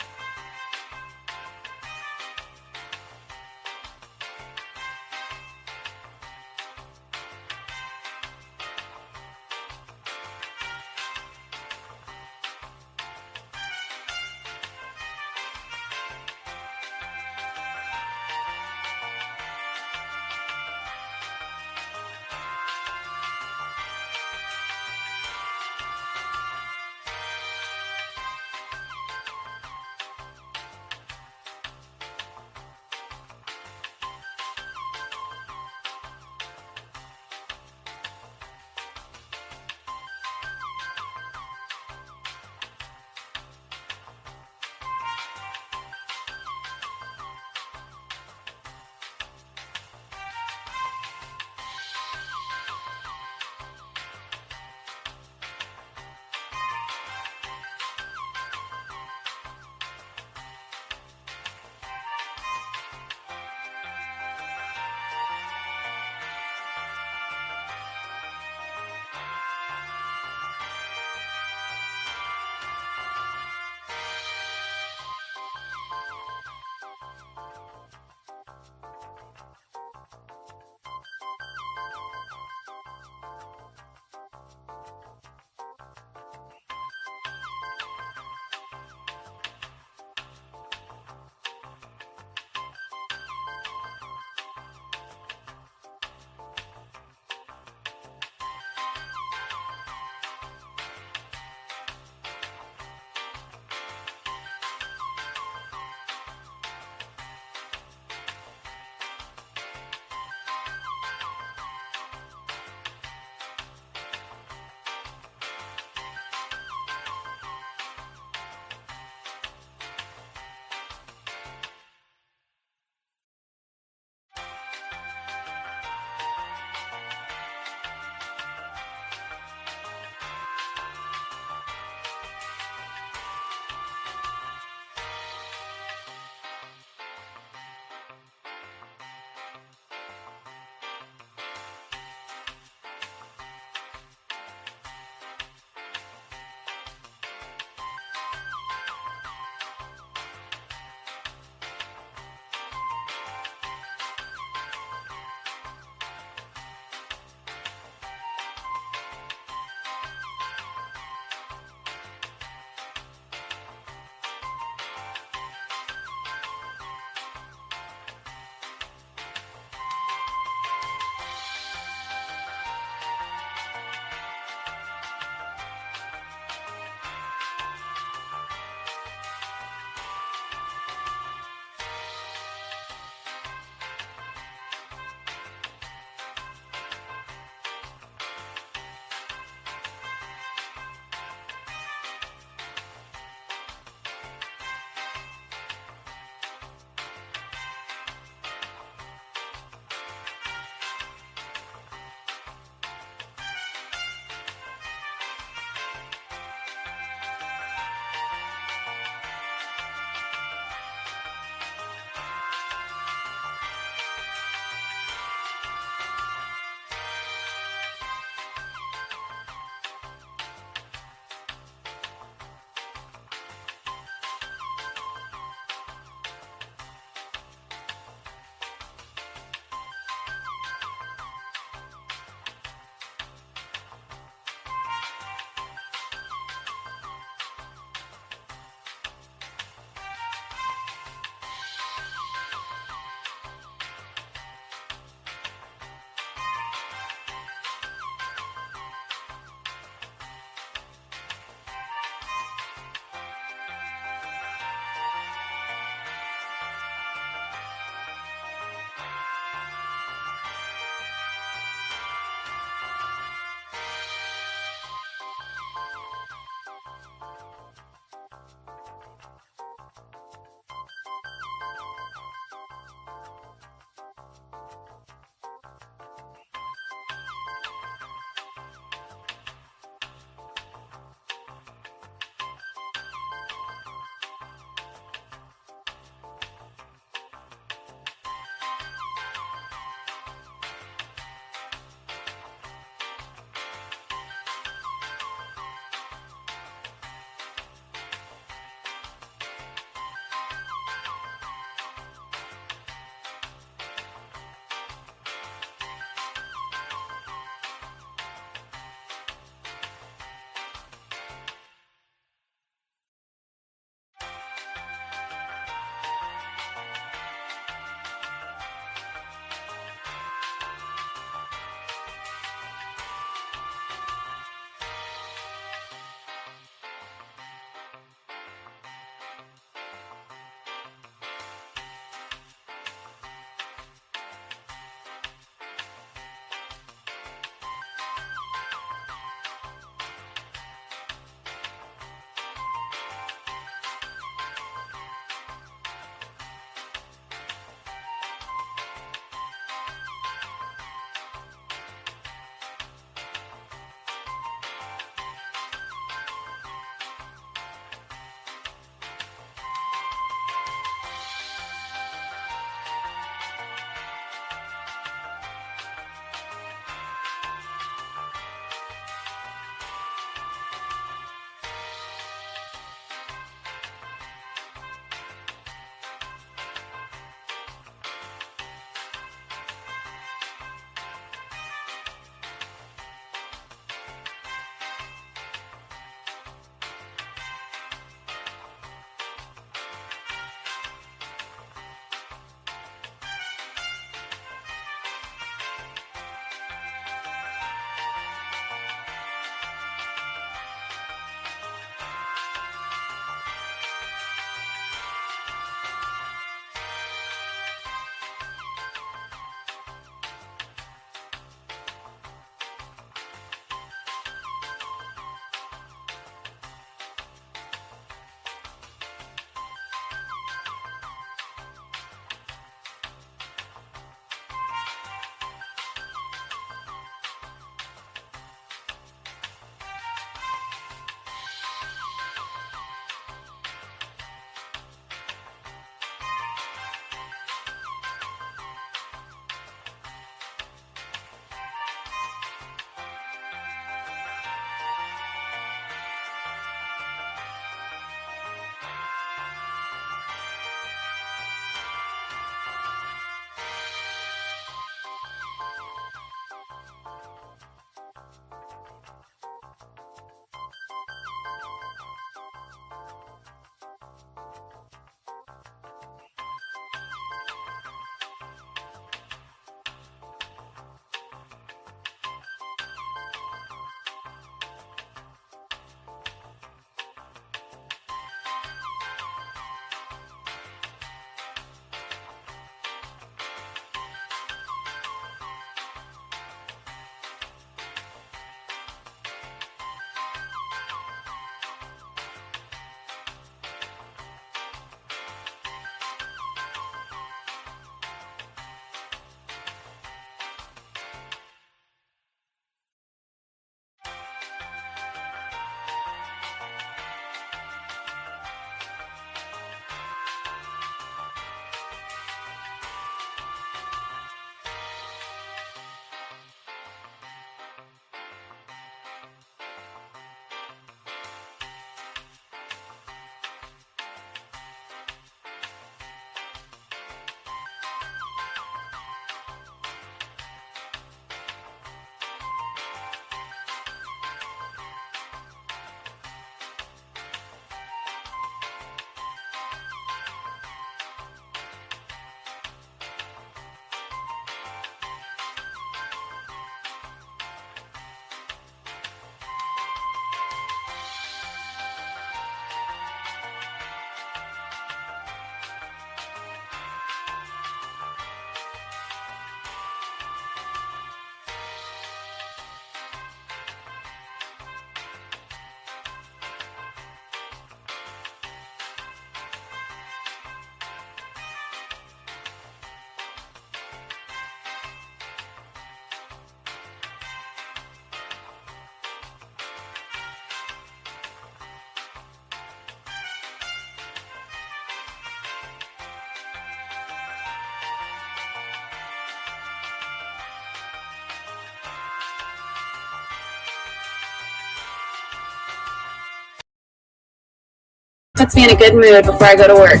puts me in a good mood before I go to work.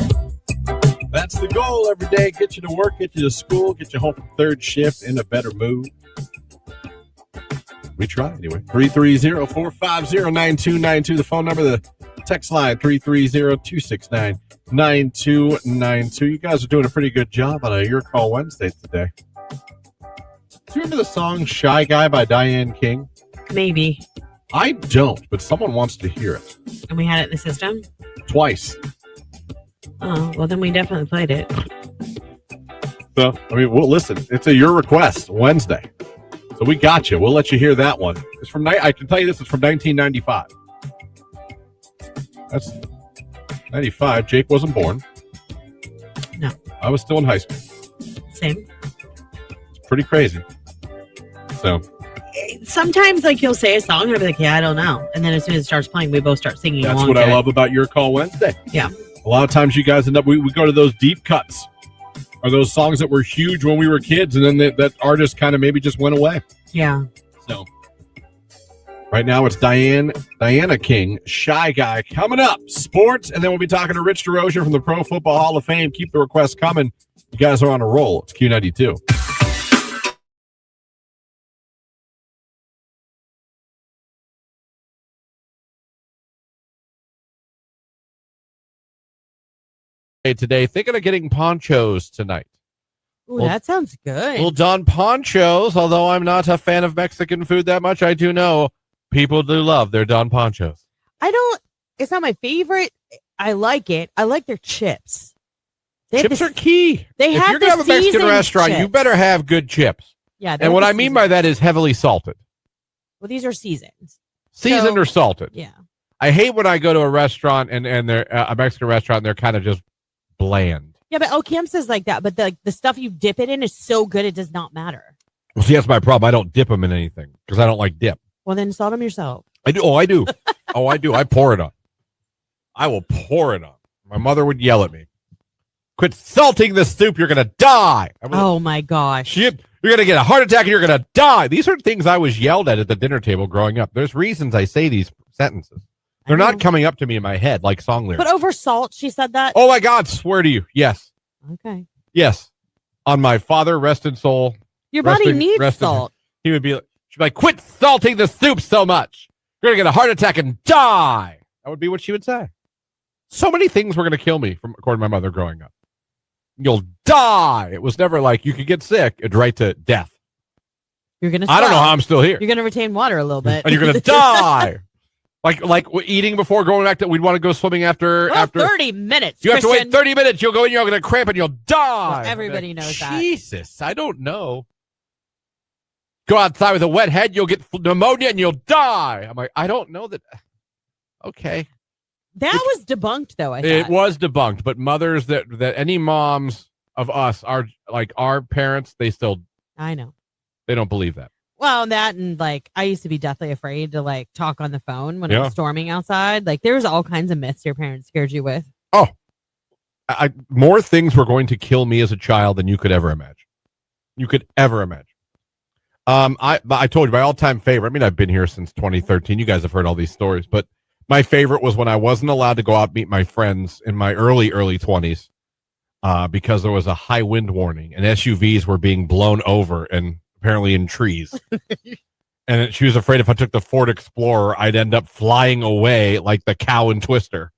That's the goal every day. Get you to work, get you to school, get you home from third shift in a better mood. We try anyway. 330-450-9292. The phone number, the text line, 330-269-9292. You guys are doing a pretty good job on a Your Call Wednesday today. Do you remember the song Shy Guy by Diane King? Maybe. I don't, but someone wants to hear it. And we had it in the system? Twice. Oh, well, then we definitely played it. So, I mean, we'll listen. It's a Your Request Wednesday. So we got you. We'll let you hear that one. It's from, I can tell you this is from 1995. That's 95. Jake wasn't born. No. I was still in high school. Same. It's pretty crazy. So. Sometimes, like, he'll say a song and I'll be like, yeah, I don't know. And then as soon as it starts playing, we both start singing That's along what to I it. love about Your Call Wednesday. Yeah. A lot of times you guys end up, we go to those deep cuts. Or those songs that were huge when we were kids, and then that artist kind of maybe just went away. Yeah. So, right now it's Diana King, Shy Guy. Coming up, sports, and then we'll be talking to Rich DeRozier from the Pro Football Hall of Fame. Keep the requests coming. You guys are on a roll. It's Q92. Today, thinking of getting ponchos tonight. Ooh, that sounds good. Well, Don ponchos, although I'm not a fan of Mexican food that much, I do know people do love their Don ponchos. It's not my favorite. I like it. I like their chips. Chips are key. They if have you're going to have a Mexican seasoned restaurant, you chips. better have good chips. Yeah. And what I mean by that is heavily salted. Well, these are seasoned. Seasoned or salted. Yeah. I hate when I go to a restaurant and they're a Mexican restaurant and they're kind of just bland. Yeah, but Cam's is like that. But the stuff you dip it in is so good it does not matter. Well, see, that's my problem. I don't dip them in anything because I don't like dip. Well, then salt them yourself. I do. Oh, I do. I do. I pour it on. I will pour it on. My mother would yell at me. Quit salting the soup. You're going to die. Oh, my gosh. You're going to get a heart attack and you're going to die. These are things I was yelled at the dinner table growing up. There's reasons I say these sentences. They're not coming up to me in my head like song lyrics. But over salt, she said that? Oh, my God. Swear to you. Yes. Okay. Yes. On my father, rest in soul. Your body needs salt. He would be she'd be like, quit salting the soup so much. You're going to get a heart attack and die. That would be what she would say. So many things were going to kill me, according to my mother growing up. You'll die. It was never like you could get sick. It's right to death. You're going to I don't know how I'm still here. You're going to retain water a little bit. And you're going to die. Like eating before going back we'd want to go swimming after 30 minutes. You have to wait 30 minutes. You'll go in, you're going to cramp and you'll die. Well, everybody knows that. Jesus, I don't know. Go outside with a wet head, you'll get pneumonia and you'll die. I'm like, I don't know that. Okay. That was debunked, though, I thought. It was debunked, but mothers that any moms of us are like our parents, they still. I know. They don't believe that. Well, that and like I used to be deathly afraid to like talk on the phone when it was storming outside. Like there was all kinds of myths your parents scared you with. Oh, more things were going to kill me as a child than you could ever imagine. You could ever imagine. I told you my all-time favorite. I mean, I've been here since 2013. You guys have heard all these stories, but my favorite was when I wasn't allowed to go out and meet my friends in my early 20s because there was a high wind warning and SUVs were being blown over and apparently in trees. And she was afraid if I took the Ford Explorer, I'd end up flying away like the cow in Twister.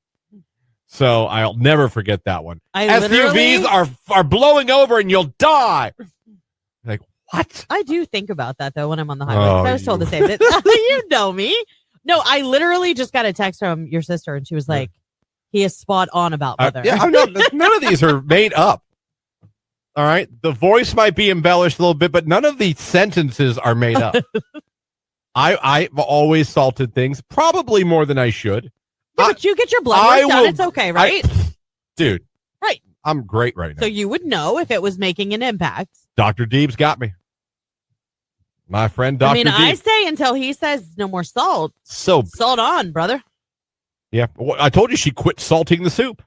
So I'll never forget that one. SUVs are blowing over and you'll die. Like, what? I do think about that, though, when I'm on the highway. I was told the same thing. You know me. No, I literally just got a text from your sister, and she was like, he is spot on about mother. Yeah, none of these are made up. All right. The voice might be embellished a little bit, but none of these sentences are made up. I've always salted things, probably more than I should. Yeah, but you get your blood work done. It's okay, right? Dude. Right. I'm great right now. So you would know if it was making an impact. Dr. Deeb's got me. My friend Dr. Deeb. I say until he says no more salt. So salt on, brother. Yeah. I told you she quit salting the soup.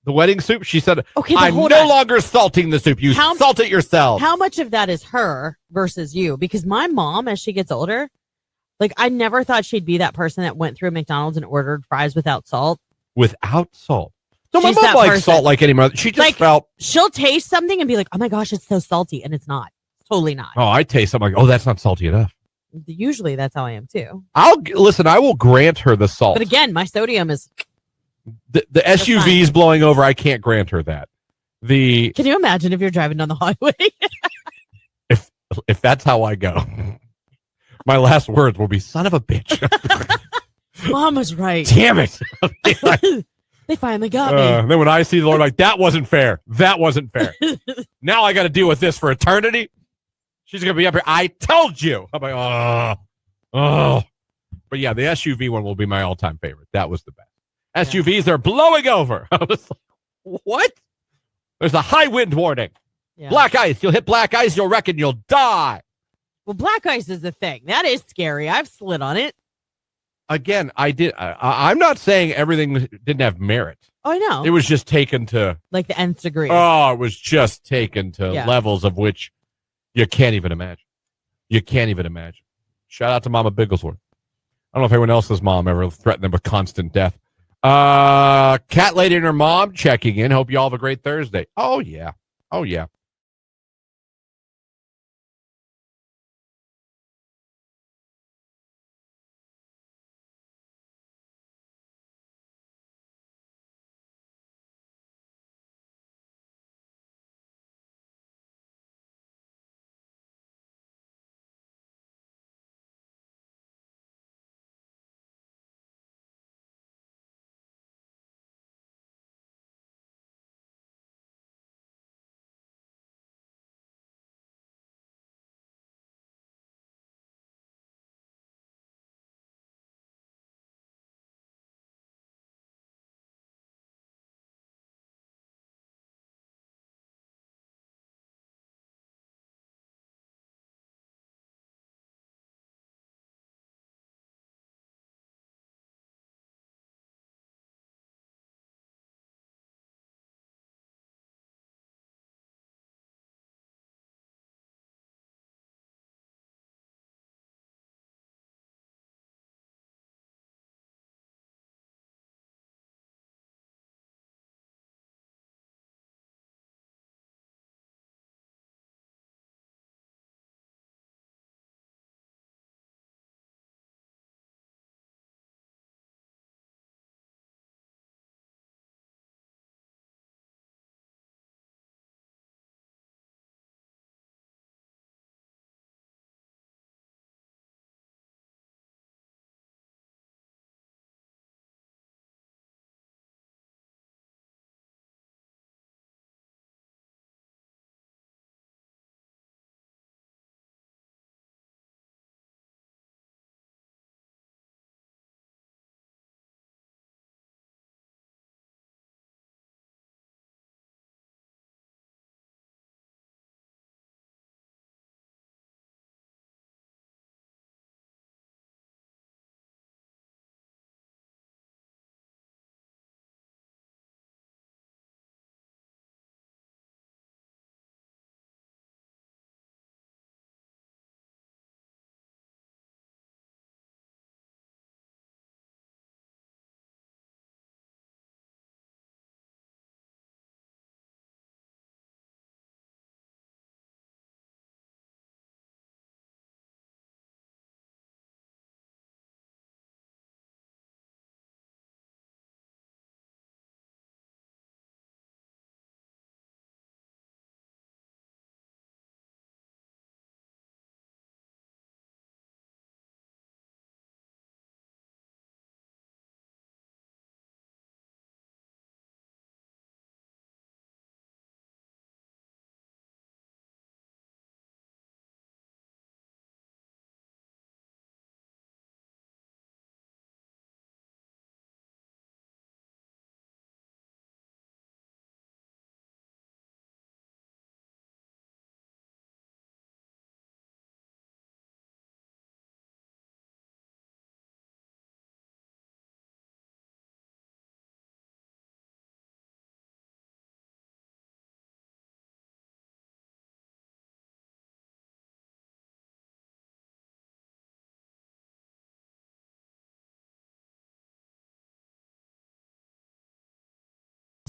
The wedding soup, she said, okay, I'm no longer salting the soup. You salt it yourself. How much of that is her versus you? Because my mom, as she gets older, like I never thought she'd be that person that went through McDonald's and ordered fries without salt. without salt. So my She's mom that likes person. salt like any mother. She just Like- felt, She'll taste something and be like, oh my gosh, it's so salty. And it's not. It's totally not. oh, I taste something like, oh, that's not salty enough. Usually that's how I am too. Listen, I will grant her the salt. But again, my sodium is. The SUV's blowing over. I can't grant her that. Can you imagine if you're driving down the highway? If that's how I go, my last words will be "son of a bitch." Mom was right. Damn it! They finally got me. Then when I see the Lord, like that wasn't fair. That wasn't fair. Now I got to deal with this for eternity. She's gonna be up here. I told you. I'm like, oh. But yeah, the SUV one will be my all-time favorite. That was the best. SUVs, they're blowing over. I was like, what? There's a high wind warning. Yeah. Black ice. You'll hit black ice, you'll wreck and you'll die. Well, black ice is the thing. That is scary. I've slid on it. Again, I'm not saying everything didn't have merit. Oh, I know. It was just taken to, Like the nth degree. it was just taken to levels of which you can't even imagine. You can't even imagine. Shout out to Mama Bigglesworth. I don't know if anyone else's mom ever threatened them with constant death. Cat Lady and her mom checking in. Hope you all have a great Thursday. Oh, yeah. Oh, yeah.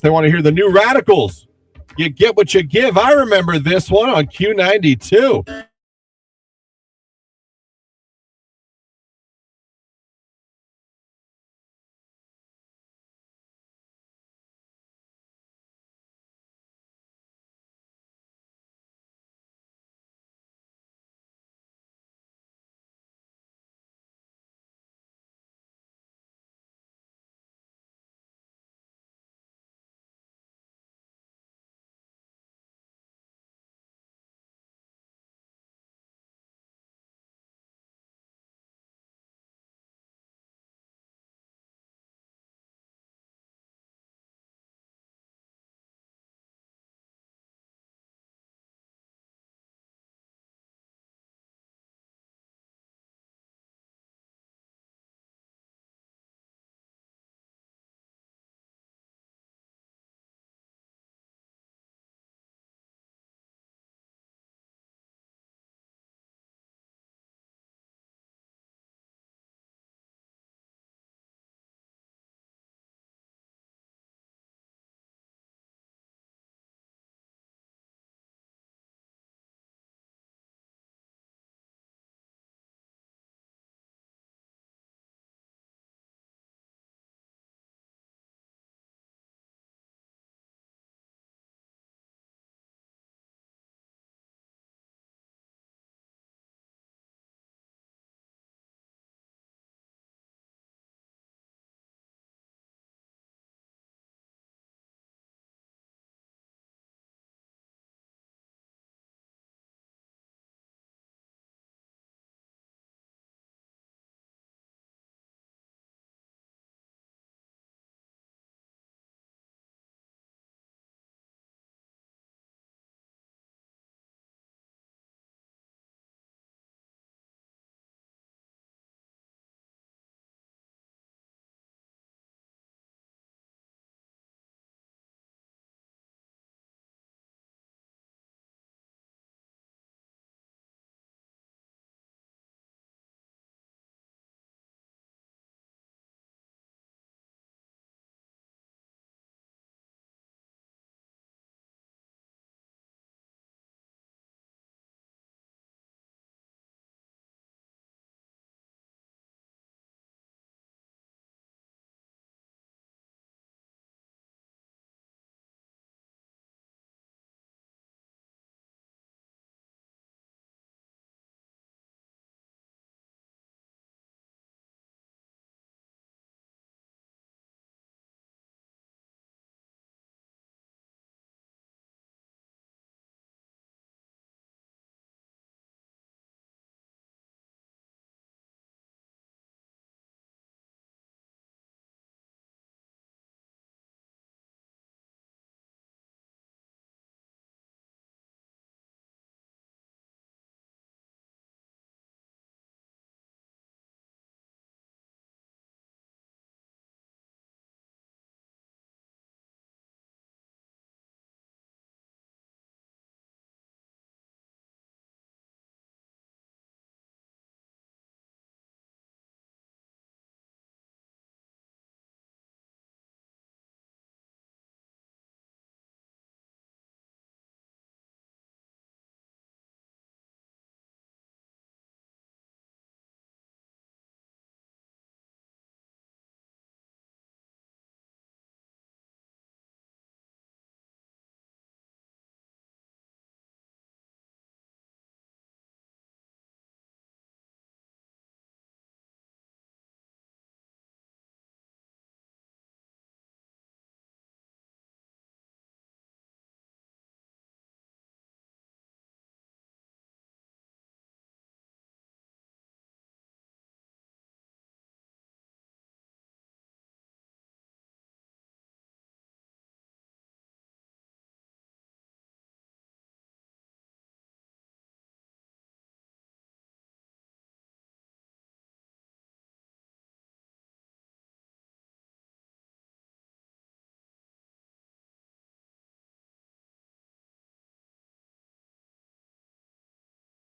They want to hear the New Radicals. You get what you give. I remember this one on Q92.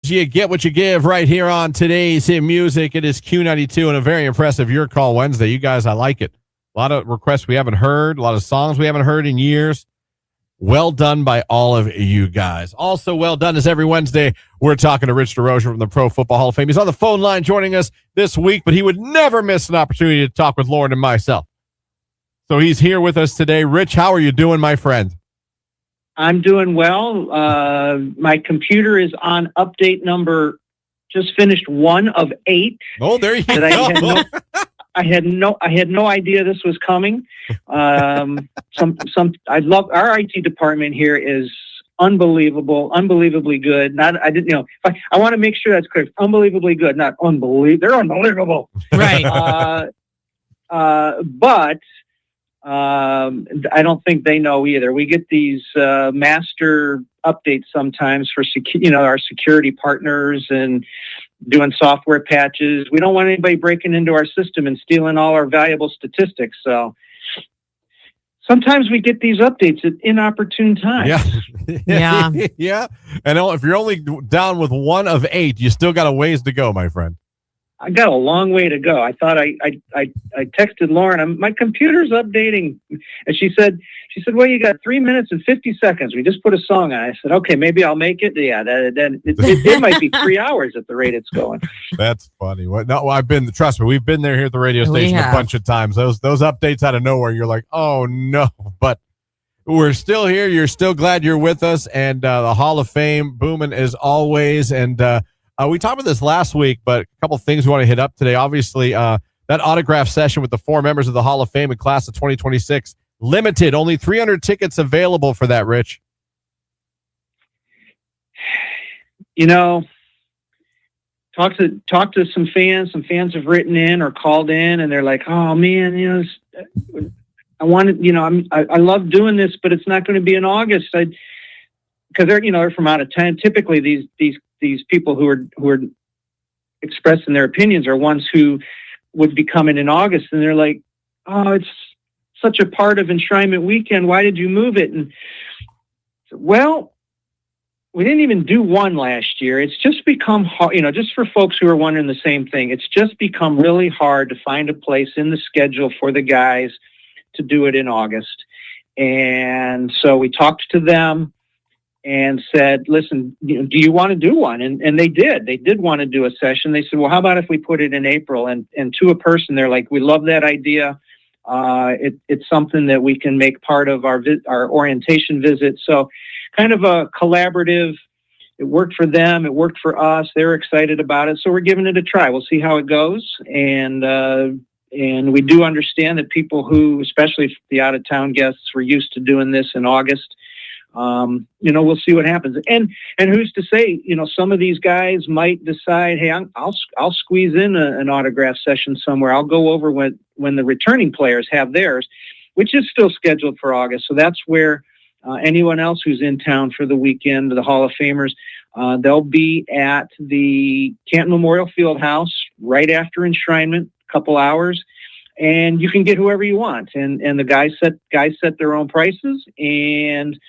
You get what you give right here on today's Hit Music. It is Q92 and a very impressive Your Call Wednesday. You guys, I like it. A lot of requests we haven't heard, a lot of songs we haven't heard in years. Well done by all of you guys. Also well done is every Wednesday, we're talking to Rich DeRozier from the Pro Football Hall of Fame. He's on the phone line joining us this week, but he would never miss an opportunity to talk with Lauren and myself. So he's here with us today. Rich, how are you doing, my friend? I'm doing well. My computer is on update number, just finished 1 of 8. Oh, there you go. I had no idea this was coming. I love our IT department here is unbelievably good. I want to make sure that's clear. Unbelievably good, not unbelievable. They're unbelievable. Right. But I don't think they know either. We get these master updates sometimes for our security partners and doing software patches. We don't want anybody breaking into our system and stealing all our valuable statistics. So sometimes we get these updates at inopportune times. Yeah. Yeah. Yeah. And if you're only down with 1 of 8, you still got a ways to go, my friend. I got a long way to go. I thought I texted Lauren, my computer's updating. And she said, well, you got 3 minutes and 50 seconds. We just put a song on. I said, okay, maybe I'll make it. Yeah, then it might be 3 hours at the rate it's going. That's funny. Trust me, we've been there here at the radio station a bunch of times. Those updates out of nowhere, you're like, oh no, but we're still here. You're still glad you're with us, and the Hall of Fame booming as always. And we talked about this last week, but a couple of things we want to hit up today. Obviously, that autograph session with the 4 members of the Hall of Fame in class of 2026, limited, only 300 tickets available for that, Rich. Talk to some fans. Some fans have written in or called in, and they're like, "Oh man, I wanted, I love doing this, but it's not going to be in August." Because they're from out of town. Typically, these people who are expressing their opinions are ones who would be coming in August, and they're like, "Oh, it's such a part of Enshrinement Weekend. Why did you move it?" And well, we didn't even do one last year. It's just become hard, just for folks who are wondering the same thing. It's just become really hard to find a place in the schedule for the guys to do it in August. And so we talked to them and said, listen, do you want to do one? And they did. They did want to do a session. They said, well, how about if we put it in April? And to a person, they're like, we love that idea. It's something that we can make part of our orientation visit. So kind of a collaborative. It worked for them. It worked for us. They're excited about it. So we're giving it a try. We'll see how it goes. And we do understand that people who, especially the out-of-town guests, were used to doing this in August. We'll see what happens. And who's to say, some of these guys might decide, hey, I'll squeeze in an autograph session somewhere. I'll go over when the returning players have theirs, which is still scheduled for August. So that's where anyone else who's in town for the weekend, the Hall of Famers, they'll be at the Canton Memorial Fieldhouse right after enshrinement, a couple hours. And you can get whoever you want. And the guys set their own prices, and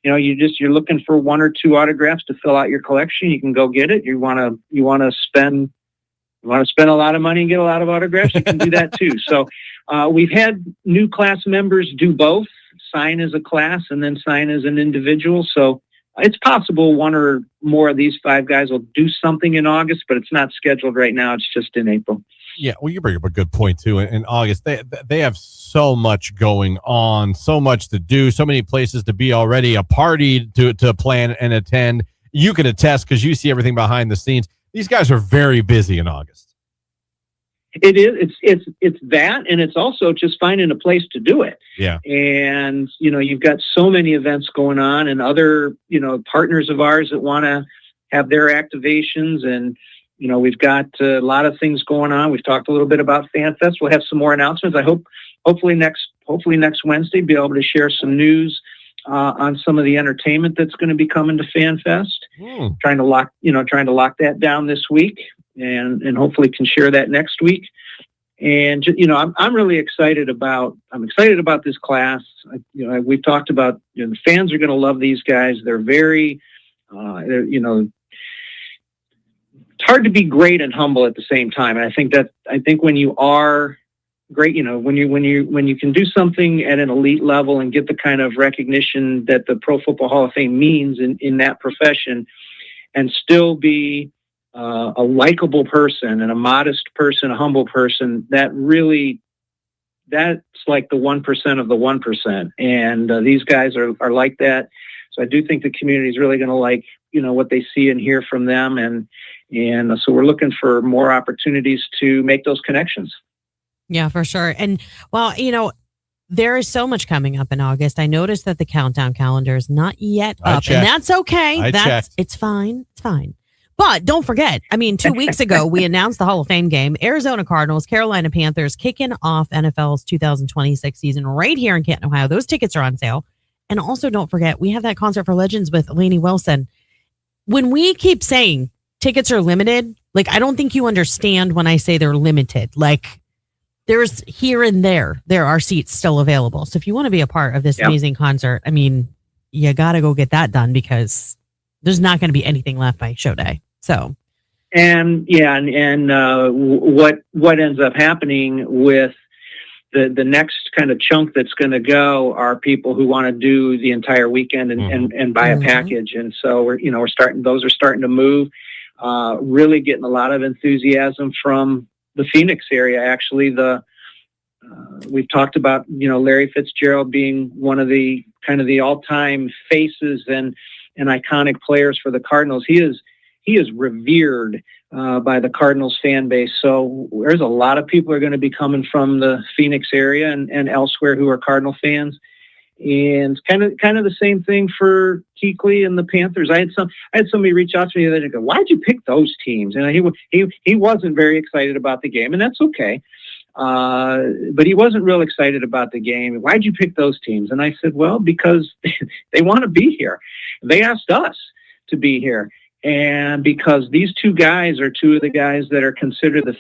you're looking for 1 or 2 autographs to fill out your collection. You can go get it. You want to spend a lot of money and get a lot of autographs. You can do that too. So we've had new class members do both, sign as a class and then sign as an individual. So it's possible 1 or more of these 5 guys will do something in August, but it's not scheduled right now. It's just in April. Yeah, well, you bring up a good point, too. In August, they have so much going on, so much to do, so many places to be already, a party to plan and attend. You can attest because you see everything behind the scenes. These guys are very busy in August. It is. It's that, and it's also just finding a place to do it. Yeah. And, you've got so many events going on and other, partners of ours that want to have their activations, and we've got a lot of things going on. We've talked a little bit about FanFest. We'll have some more announcements. I hopefully next Wednesday, be able to share some news on some of the entertainment that's going to be coming to FanFest. Trying to lock that down this week, and hopefully can share that next week. And I'm really excited about this class. We've talked about the fans are going to love these guys. They're very it's hard to be great and humble at the same time. And I think when you are great, when you can do something at an elite level and get the kind of recognition that the Pro Football Hall of Fame means in that profession, and still be a likable person and a modest person, a humble person, that's like the 1% of the 1%. And these guys are like that. So I do think the community is really going to like, what they see and hear from them. And so we're looking for more opportunities to make those connections. Yeah, for sure. And well, there is so much coming up in August. I noticed that the countdown calendar is not yet up, and that's okay. It's fine. It's fine. But don't forget, 2 weeks ago, we announced the Hall of Fame game. Arizona Cardinals, Carolina Panthers kicking off NFL's 2026 season right here in Canton, Ohio. Those tickets are on sale. And also don't forget, we have that Concert for Legends with Lainey Wilson. When we keep saying tickets are limited, I don't think you understand when I say they're limited. There's here and there are seats still available. So if you want to be a part of this amazing concert, you got to go get that done because there's not going to be anything left by show day. So, what ends up happening with the next kind of chunk that's going to go are people who want to do the entire weekend and buy a package. And so we're starting to move, really getting a lot of enthusiasm from the Phoenix area. Actually, we've talked about, Larry Fitzgerald being one of the kind of the all-time faces and iconic players for the Cardinals. He is revered by the Cardinals fan base. So there's a lot of people are going to be coming from the Phoenix area and elsewhere who are Cardinal fans. And kind of the same thing for Kuechly and the Panthers. I had somebody reach out to me the other day and go, "Why'd you pick those teams?" And he wasn't very excited about the game, and that's okay. But he wasn't real excited about the game. "Why'd you pick those teams?" And I said, "Well, because they want to be here. They asked us to be here, and because these two guys are two of the guys that are considered the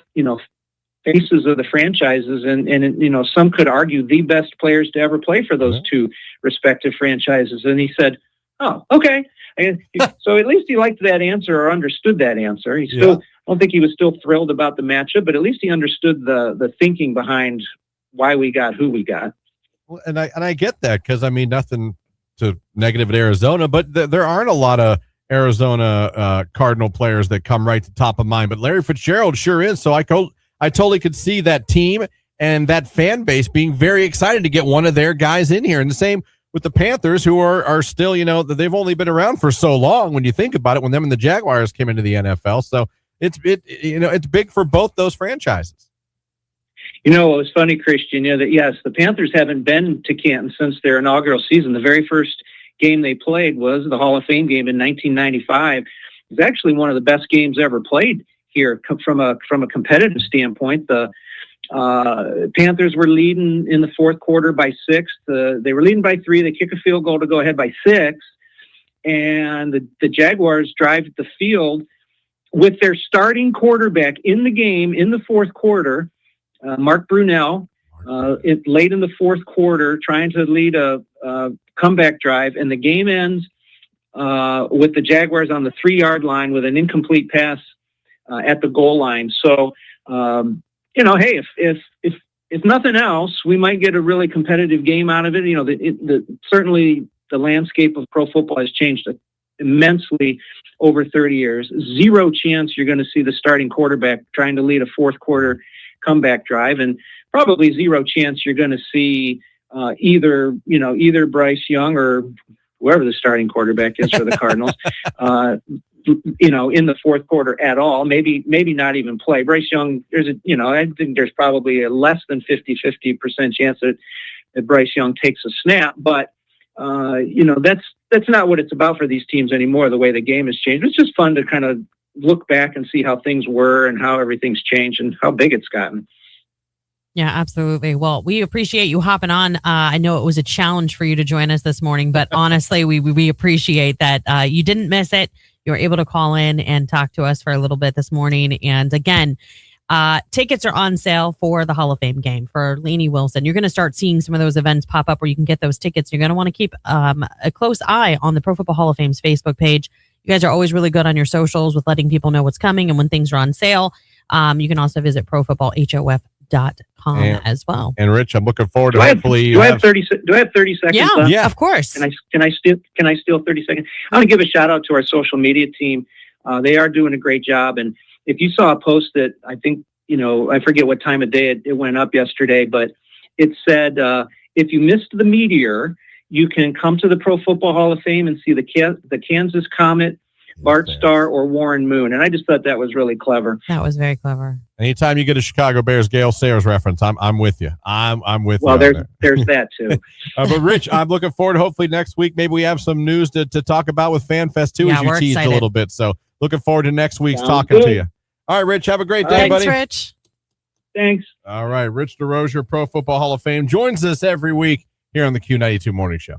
faces of the franchises, and some could argue the best players to ever play for those two respective franchises." And he said, "Oh, okay." So at least he liked that answer or understood that answer. He still, I don't think he was still thrilled about the matchup, but at least he understood the thinking behind why we got who we got. Well, and I get that because nothing to negative at Arizona, but there aren't a lot of Arizona Cardinal players that come right to top of mind. But Larry Fitzgerald sure is. So I totally could see that team and that fan base being very excited to get one of their guys in here. And the same with the Panthers, who are still, they've only been around for so long when you think about it, when them and the Jaguars came into the NFL. So it's big for both those franchises. It was funny, Christian, that yes, the Panthers haven't been to Canton since their inaugural season. The very first game they played was the Hall of Fame game in 1995. It was actually one of the best games ever played here from a competitive standpoint. The Panthers were leading in the fourth quarter by 6. They were leading by 3. They kick a field goal to go ahead by 6. And the Jaguars drive the field with their starting quarterback in the game in the fourth quarter, Mark Brunell, late in the fourth quarter, trying to lead a comeback drive. And the game ends with the Jaguars on the 3-yard line with an incomplete pass at the goal line. So, hey, if nothing else, we might get a really competitive game out of it. Certainly the landscape of pro football has changed immensely over 30 years. Zero chance you're going to see the starting quarterback trying to lead a fourth quarter comeback drive, and probably zero chance you're going to see either Bryce Young or whoever the starting quarterback is for the Cardinals, in the fourth quarter at all. Maybe not even play. Bryce Young, I think there's probably a less than 50% chance that Bryce Young takes a snap, but that's not what it's about for these teams anymore, the way the game has changed. It's just fun to kind of look back and see how things were and how everything's changed and how big it's gotten. Yeah, absolutely. Well, we appreciate you hopping on. I know it was a challenge for you to join us this morning, but honestly, we appreciate that you didn't miss it. You were able to call in and talk to us for a little bit this morning. And again, tickets are on sale for the Hall of Fame game for Lainey Wilson. You're going to start seeing some of those events pop up where you can get those tickets. You're going to want to keep a close eye on the Pro Football Hall of Fame's Facebook page. You guys are always really good on your socials with letting people know what's coming and when things are on sale. You can also visit profootballhof.com finalist.com as well. And Rich, I'm looking forward to Do I have hopefully. do I have 30 seconds Yeah, left? Yeah. of course. Can I steal 30 seconds? I want to give a shout out to our social media team. They are doing a great job. And if you saw a post that I think, I forget what time of day it went up yesterday, but it said, if you missed the meteor, you can come to the Pro Football Hall of Fame and see the Kansas Comet, Bart Starr, or Warren Moon. And I just thought that was really clever. That was very clever. Anytime you get a Chicago Bears Gale Sayers reference, I'm with you. I'm with you. Well, there's that too. But Rich, I'm looking forward. Hopefully next week, maybe we have some news to talk about with FanFest too, Yeah, as you we're teased excited. a little bit. So looking forward to next week's Sounds talking to good. you. All right, Rich, have a great day, Thanks, buddy. Rich. Thanks. All right, Rich DeRozier, Pro Football Hall of Fame, joins us every week here on the Q92 Morning Show.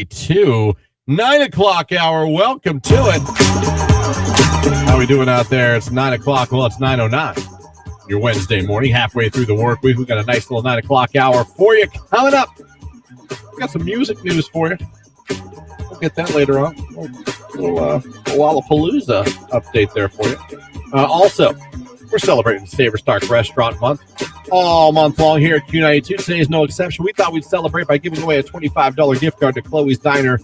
Q92 9 o'clock hour. Welcome to it. How we doing out there? It's 9 o'clock. Well, it's 9:09. Your Wednesday morning, halfway through the work week. We got a nice little 9 o'clock hour for you coming up. We got some music news for you. We'll get that later on. A little Lollapalooza update there for you. Also, we're celebrating Savor Stark Restaurant Month all month long here at Q92. Today is no exception. We thought we'd celebrate by giving away a $25 gift card to Chloe's Diner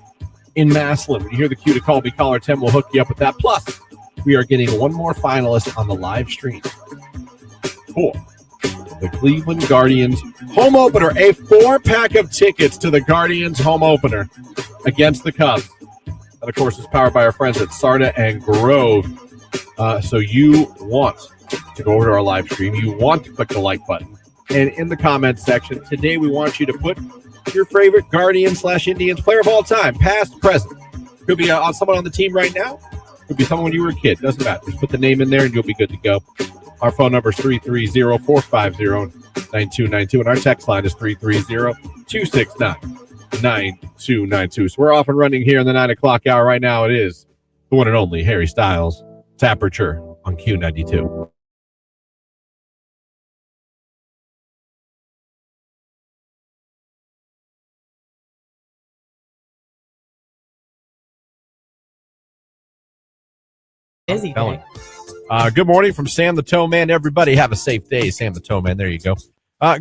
in Massillon. When you hear the cue to call me, caller 10 will hook you up with that. Plus, we are getting one more finalist on the live stream for the Cleveland Guardians home opener, a 4-pack of tickets to the Guardians home opener against the Cubs. That, of course, is powered by our friends at Sarda and Grove. So you want to go over to our live stream. You want to click the like button. And in the comments section, today we want you to put your favorite Guardians/Indians player of all time, past, present. Could be someone on the team right now. Could be someone when you were a kid. Doesn't matter. Just put the name in there and you'll be good to go. Our phone number is 330-450-9292. And our text line is 330-269-9292. So we're off and running here in the 9 o'clock hour. Right now it is the one and only Harry Styles. Temperature on Q92. Busy day. Good morning from Sam the Toe Man. Everybody have a safe day. Sam the Toe Man. There you go.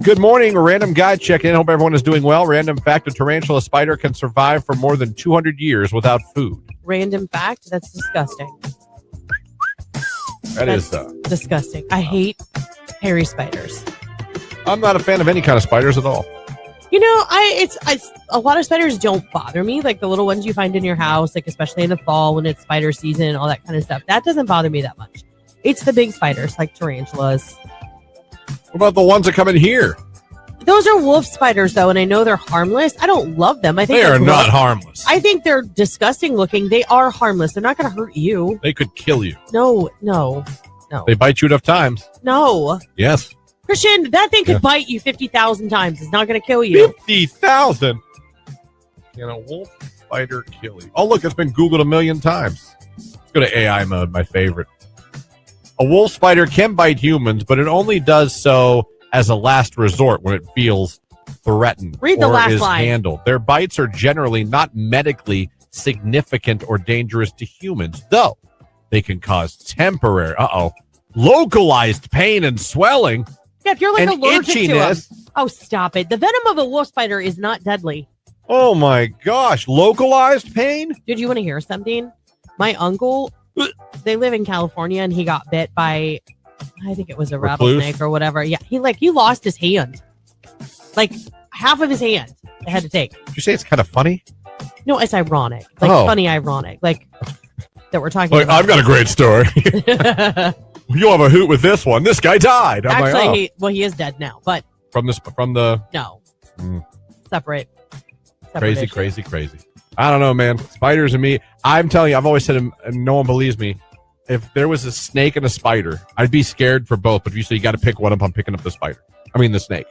Good morning. A random guy checking in. Hope everyone is doing well. Random fact, a tarantula spider can survive for more than 200 years without food. Random fact? That's disgusting. That's disgusting. I hate hairy spiders. I'm not a fan of any kind of spiders at all. You know, a lot of spiders don't bother me, like the little ones you find in your house, like especially in the fall when it's spider season and all that kind of stuff. That doesn't bother me that much. It's the big spiders, like tarantulas. What about the ones that come in here? Those are wolf spiders, though, and I know they're harmless. I don't love them. I think they are not harmless. I think they're disgusting looking. They are harmless. They're not going to hurt you. They could kill you. No. They bite you enough times. No. Yes. Christian, that thing could bite you 50,000 times. It's not going to kill you. 50,000? Can a wolf spider kill you? Oh, look, it's been Googled a million times. Let's go to AI mode, my favorite. A wolf spider can bite humans, but it only does so as a last resort when it feels threatened Read the or last is line. handled. Their bites are generally not medically significant or dangerous to humans, though they can cause temporary, localized pain and swelling. Yeah, if you're like and allergic itchiness. to them. Oh, stop it. The venom of a wolf spider is not deadly. Oh my gosh, localized pain? Dude, you want to hear something? My uncle, they live in California, and he got bit by, I think it was a rattlesnake or whatever. Yeah, he lost his hand. Like half of his hand they had to take. Did you say it's kind of funny? No, it's ironic. Like funny ironic. Like that we're talking about. I've got a great story. You'll have a hoot with this one. This guy died. I'm Actually, he is dead now, but from the no. Separate crazy, issue. crazy. I don't know, man. Spiders and me. I'm telling you, I've always said, and no one believes me. If there was a snake and a spider, I'd be scared for both. But if you say you got to pick one up, I'm picking up the spider. I mean, the snake.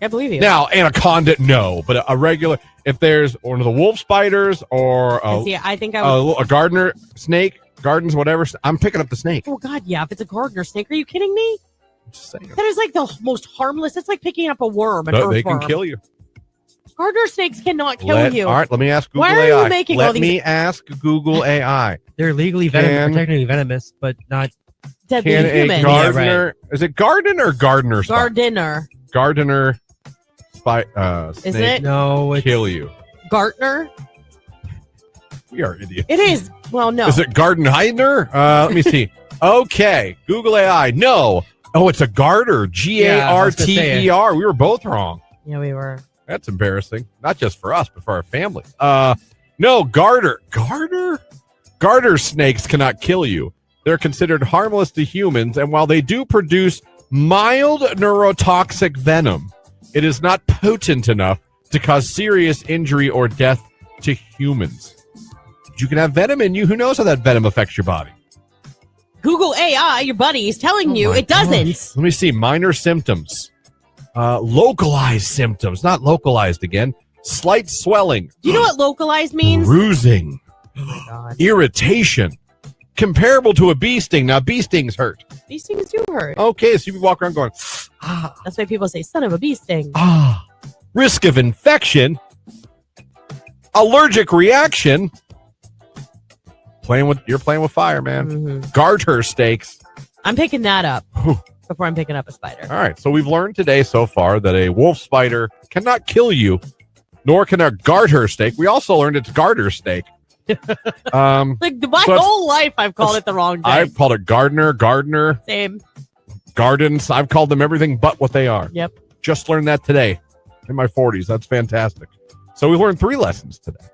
I believe you. Now, anaconda, no. But a regular, if there's one of the wolf spiders or I think I would, a gardener snake, gardens, whatever, I'm picking up the snake. Oh, God, yeah. If it's a gardener snake, are you kidding me? I'm just saying. That is like the most harmless. It's like picking up a worm. They can kill you. Gardener snakes cannot kill you. All right, let me ask Google Why are AI. you making let all these? me ask Google AI. They're legally venomous, technically venomous, but not Deadly Can humans. a gardener? Is it garden or gardener? Gardener. Gardener. Snake Is it? no. It's, kill you? Gartner. We are idiots. It is. Well, no. Is it Gardenheimer? Let me see. Okay, Google AI. No. Oh, it's a garter. Garter. We were both wrong. Yeah, we were. That's embarrassing. Not just for us, but for our families. No, garter. Garter? Garter snakes cannot kill you. They're considered harmless to humans, and while they do produce mild neurotoxic venom, it is not potent enough to cause serious injury or death to humans. You can have venom in you. Who knows how that venom affects your body? Google AI, your buddy, is telling you it doesn't. Let me see. Minor symptoms. Localized symptoms. Not localized again. slight swelling, Do you know what localized means? bruising, Oh my God. irritation, comparable to a bee sting. Now, bee stings hurt. These things do hurt. Okay, so you walk around going, ah, That's why people say, son of a bee sting. ah. Risk of infection, allergic reaction. You're playing with fire, man. Mhm. Garter steaks. I'm picking that up Whew. before I'm picking up a spider. All right, so we've learned today so far that a wolf spider cannot kill you, nor can a garter steak. We also learned it's garter steak. Like my So whole life, I've called it the wrong thing. I've called it gardener, Same. gardens. I've called them everything but what they are. Yep. Just learned that today in my 40s. That's fantastic. So we learned 3 lessons today.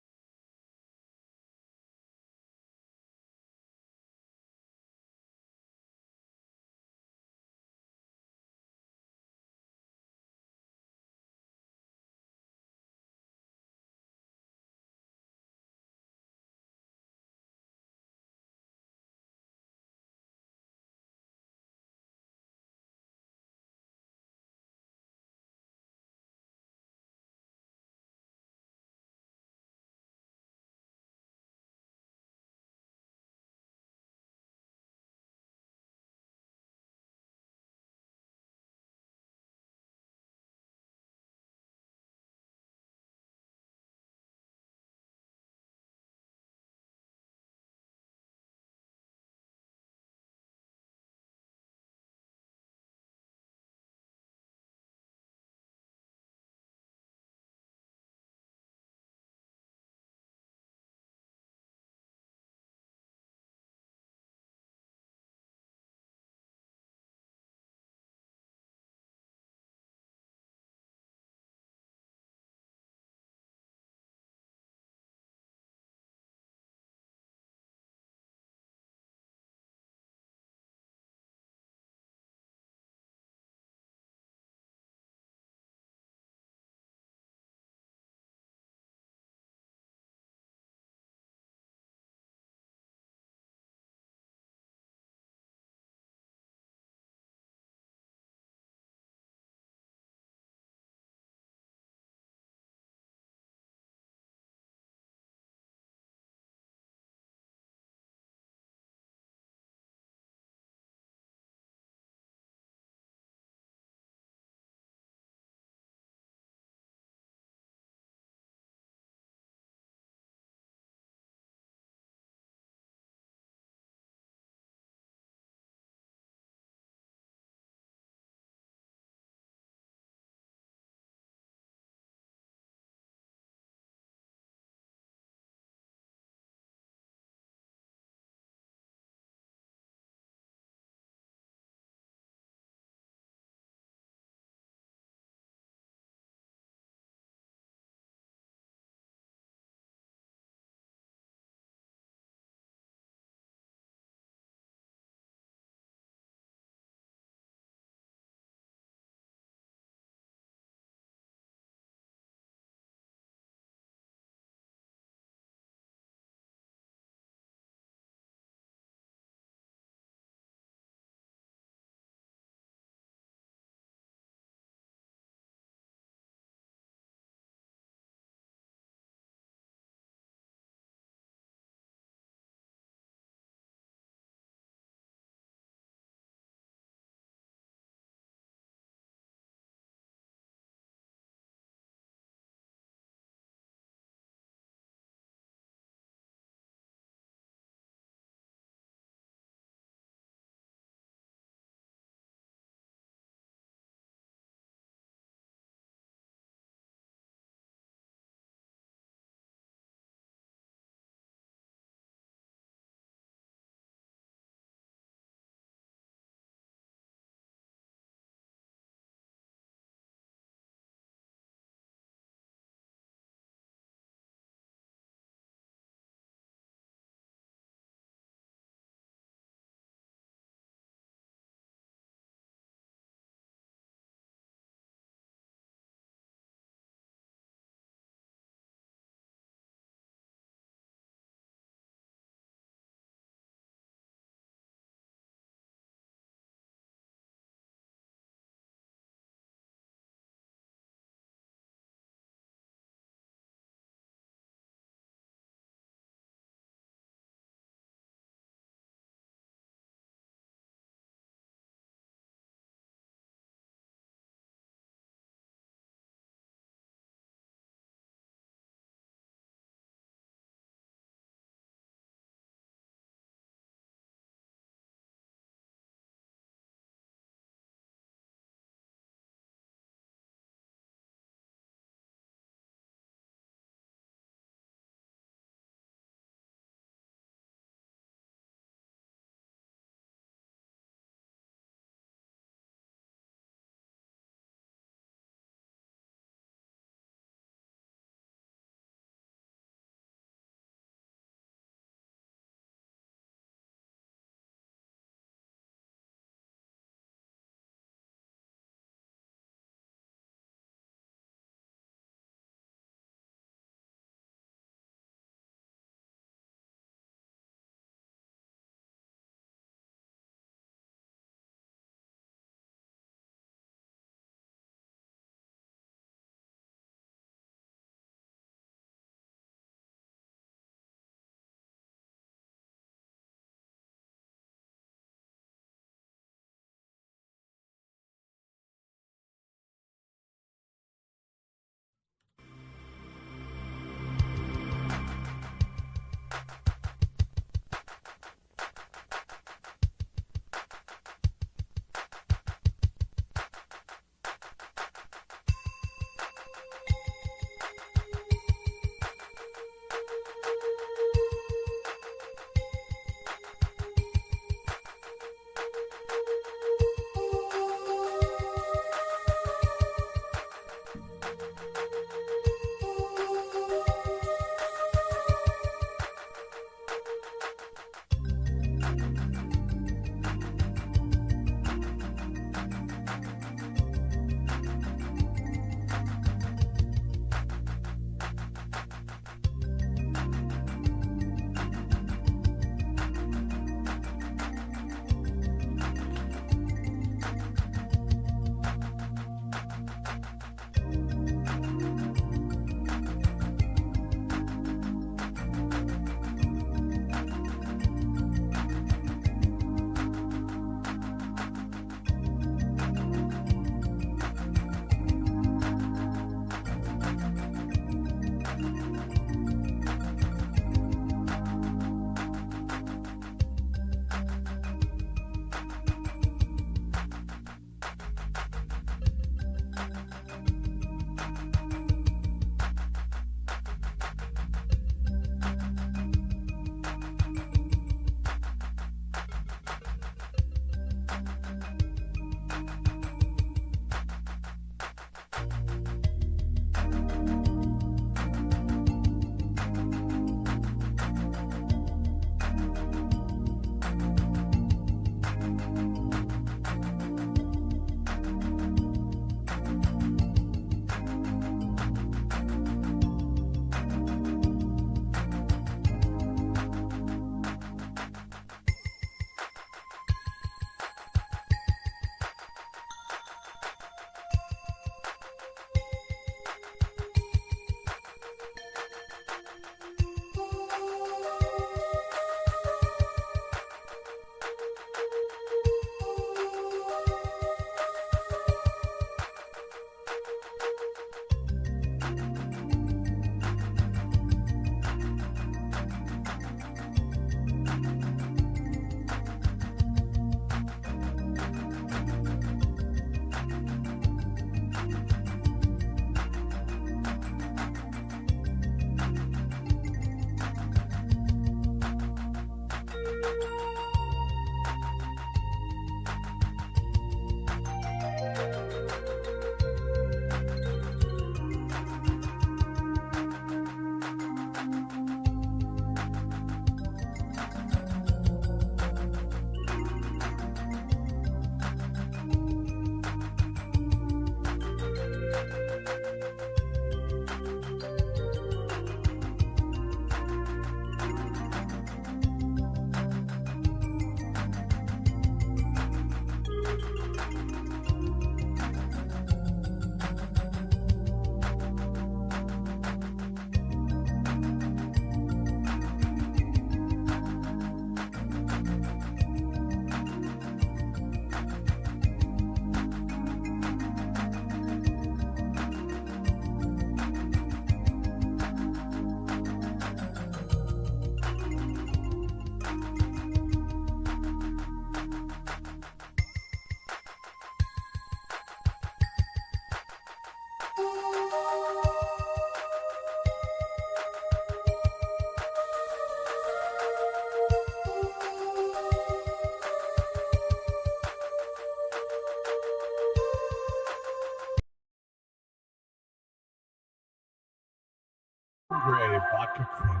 Vodka Cranberry.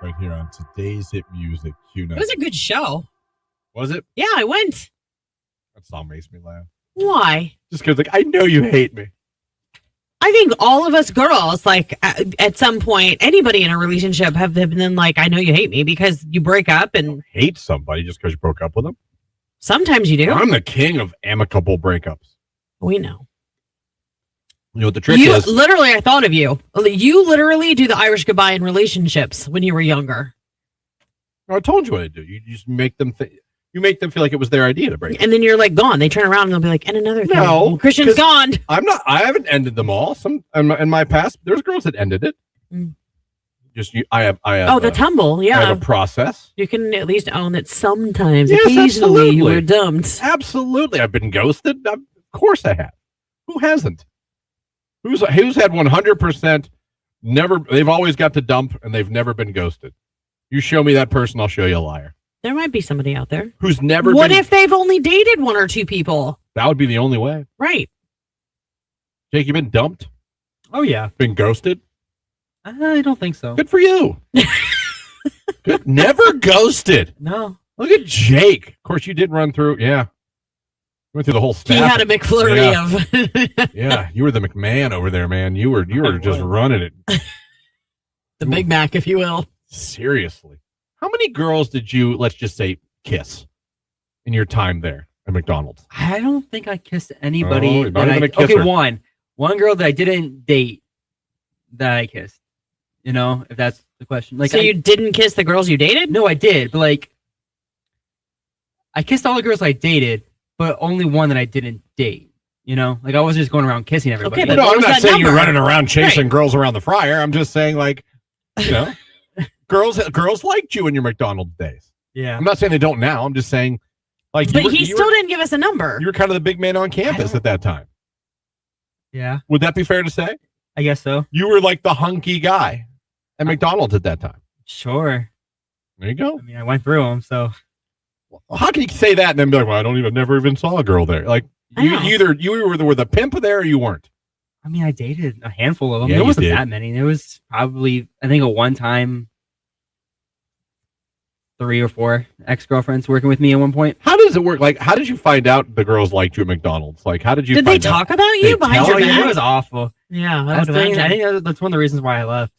Right here on today's hit music. Q92. It was a good show. Was it? Yeah, I went. That song makes me laugh. Why? Just because, like, I know you hate me. I think all of us girls, like at some point, anybody in a relationship have been like, I know you hate me because you break up and Hate somebody just because you broke up with them? sometimes you do. I'm the king of amicable breakups. We know. You know what the trick You is? literally, I thought of you. You literally do the Irish goodbye in relationships when you were younger. I told you what I do. You just make them you make them feel like it was their idea to break up. And then you're like gone. They turn around and they'll be like, and another thing. No, Christian's 'cause gone. I haven't ended them all. Some in my past, there's girls that ended it. Mm. I have Oh, the tumble. I Yeah. have a process. You can at least own that sometimes, Yes, occasionally, you absolutely. were dumped. Absolutely. I've been ghosted. Of course I have. Who hasn't? Who's had 100% never, they've always got to dump and they've never been ghosted. You show me that person, I'll show you a liar. There might be somebody out there. Who's never What been, if they've only dated one or two people? that would be the only way. Right. Jake, you been dumped? Oh yeah. Been ghosted? I don't think so. Good for you. Good. Never ghosted. No. Look at Jake. Of course, you did run through. Yeah. Went through the whole staff. He had a McFlurry of Yeah, you were the McMahon over there, man. You were just running it. the Big Mac, if you will. Seriously. How many girls did you, let's just say, kiss in your time there at McDonald's? I don't think I kissed anybody. Oh, you're not even a okay, kisser. one girl that I didn't date that I kissed. You know, if that's the question. Like, So you didn't kiss the girls you dated? No, I did, but like, I kissed all the girls I dated, but only one that I didn't date. You know, like I wasn't just going around kissing everybody. Okay, but No, what I'm was not that saying you're number? running around chasing Right. girls around the fryer. I'm just saying, like, you know, girls liked you in your McDonald's days. Yeah. I'm not saying they don't now. I'm just saying, like, But you were, he you still were, didn't give us a number. you were kind of the big man on campus at that time. Yeah, Would that be fair to say? I guess so. You were like the hunky guy at McDonald's at that time. Sure. There you go. I mean, I went through them, so Well, how can you say that and then be like, well, never even saw a girl there? Like, I you know. either you were the pimp there or you weren't. I mean, I dated a handful of them. Yeah, There you wasn't did. that many. There was probably, I think, at one time, 3 or 4 ex-girlfriends working with me at one point. How does it work? Like, how did you find out the girls liked you at McDonald's? Like, how did you Did they find out? talk about They you behind tell your you? back? It was awful. Yeah, I That's would the thing. I imagine. think that's one of the reasons why I left.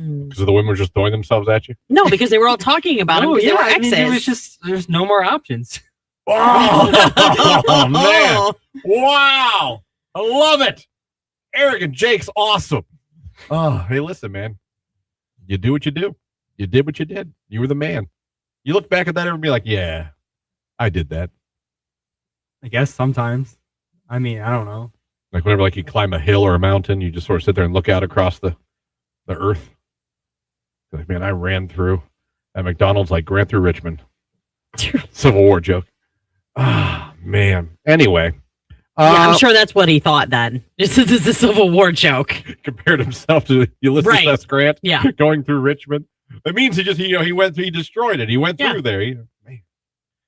Mm. Because the women were just throwing themselves at you? No, because they were all talking about him because they were I exes. mean, there was just, there's no more options. Oh, man. Wow. I love it. Arrogant Jake's awesome. Oh, hey, listen, man. You do what you do. You did what you did. You were the man. You look back at that and be like, yeah, I did that. I guess sometimes. I mean, I don't know. Like whenever like you climb a hill or a mountain, you just sort of sit there and look out across the earth. Like, man, I ran through at McDonald's, like ran through Richmond. Civil War joke. Ah, man. Anyway. Yeah, I'm sure that's what he thought then. This is a Civil War joke. Compared himself to Ulysses Right. S. Grant Yeah. going through Richmond. It means he just, he went through, he destroyed it. He went through there. Man.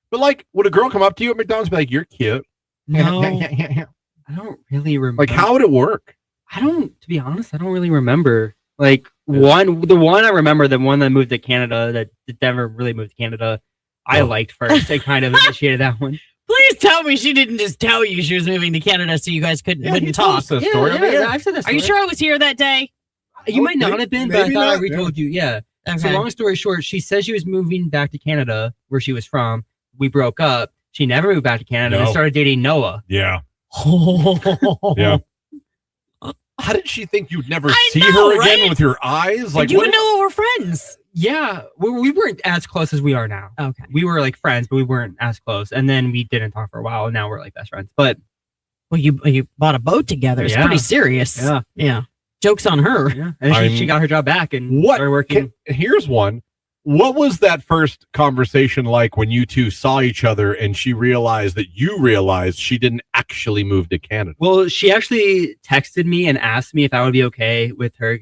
But like, would a girl come up to you at McDonald's and be like, you're cute? No, I don't really remember. Like, how would it work? to be honest, I don't really remember. Like, the one I remember, the one that moved to Canada, that never really moved to Canada, I liked first. I kind of initiated that one. Please tell me she didn't just tell you she was moving to Canada so you guys he couldn't told talk. us that story on the air. I've said that Are you story. sure I was here that day? You might not have been, but I Maybe thought I not, retold you. Yeah. Okay. So long story short, she said she was moving back to Canada, where she was from. We broke up. She never moved back to Canada and No. started dating Noah. Yeah. Oh. Yeah. How did she think you'd never I see know, her again right? with your eyes? Like, you what and Noah were friends. Yeah, we weren't as close as we are now. Okay. We were like friends, but we weren't as close. And then we didn't talk for a while, and now we're like best friends. But Well, you bought a boat together. It's Yeah. pretty serious. Yeah. Yeah. Joke's on her. yeah, and I'm- she got her job back and What? started working. Here's one. What was that first conversation like when you two saw each other and she realized that you realized she didn't actually move to Canada? Well, she actually texted me and asked me if I would be okay with her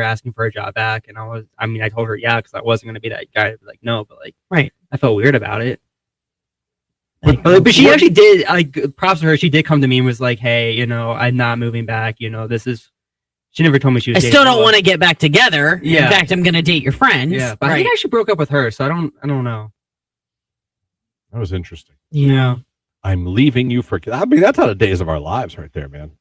asking for a job back. And I told her, yeah, because I wasn't going to be that guy to be like, no, but like, Right. I felt weird about it. Like, But she actually did, like, props to her. She did come to me and was like, hey, I'm not moving back. She never told me she was I dating still don't anyone. want to get back together. Yeah. In fact, I'm going to date your friends. Yeah, but I think I actually broke up with her, so I don't know. That was interesting. Yeah. I'm leaving you for. I mean, that's out of Days of Our Lives right there, man.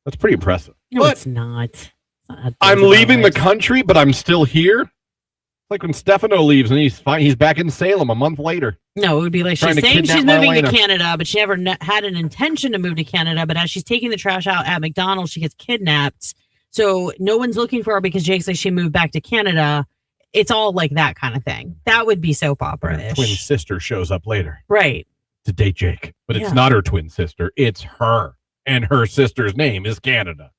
That's pretty impressive. No, But it's not. It's not I'm Days of Our leaving the Lives. country, but I'm still here. It's like when Stefano leaves and he's fine. He's back in Salem a month later. No, it would be like Trying she's to saying kidnap she's moving Marlena. to Canada, but she never had an intention to move to Canada. But as she's taking the trash out at McDonald's, she gets kidnapped. So no one's looking for her because Jake says she moved back to Canada. It's all like that kind of thing. That would be soap Her opera-ish. twin sister shows up later Right. to date Jake, but Yeah. it's not her twin sister. It's her, and her sister's name is Canada.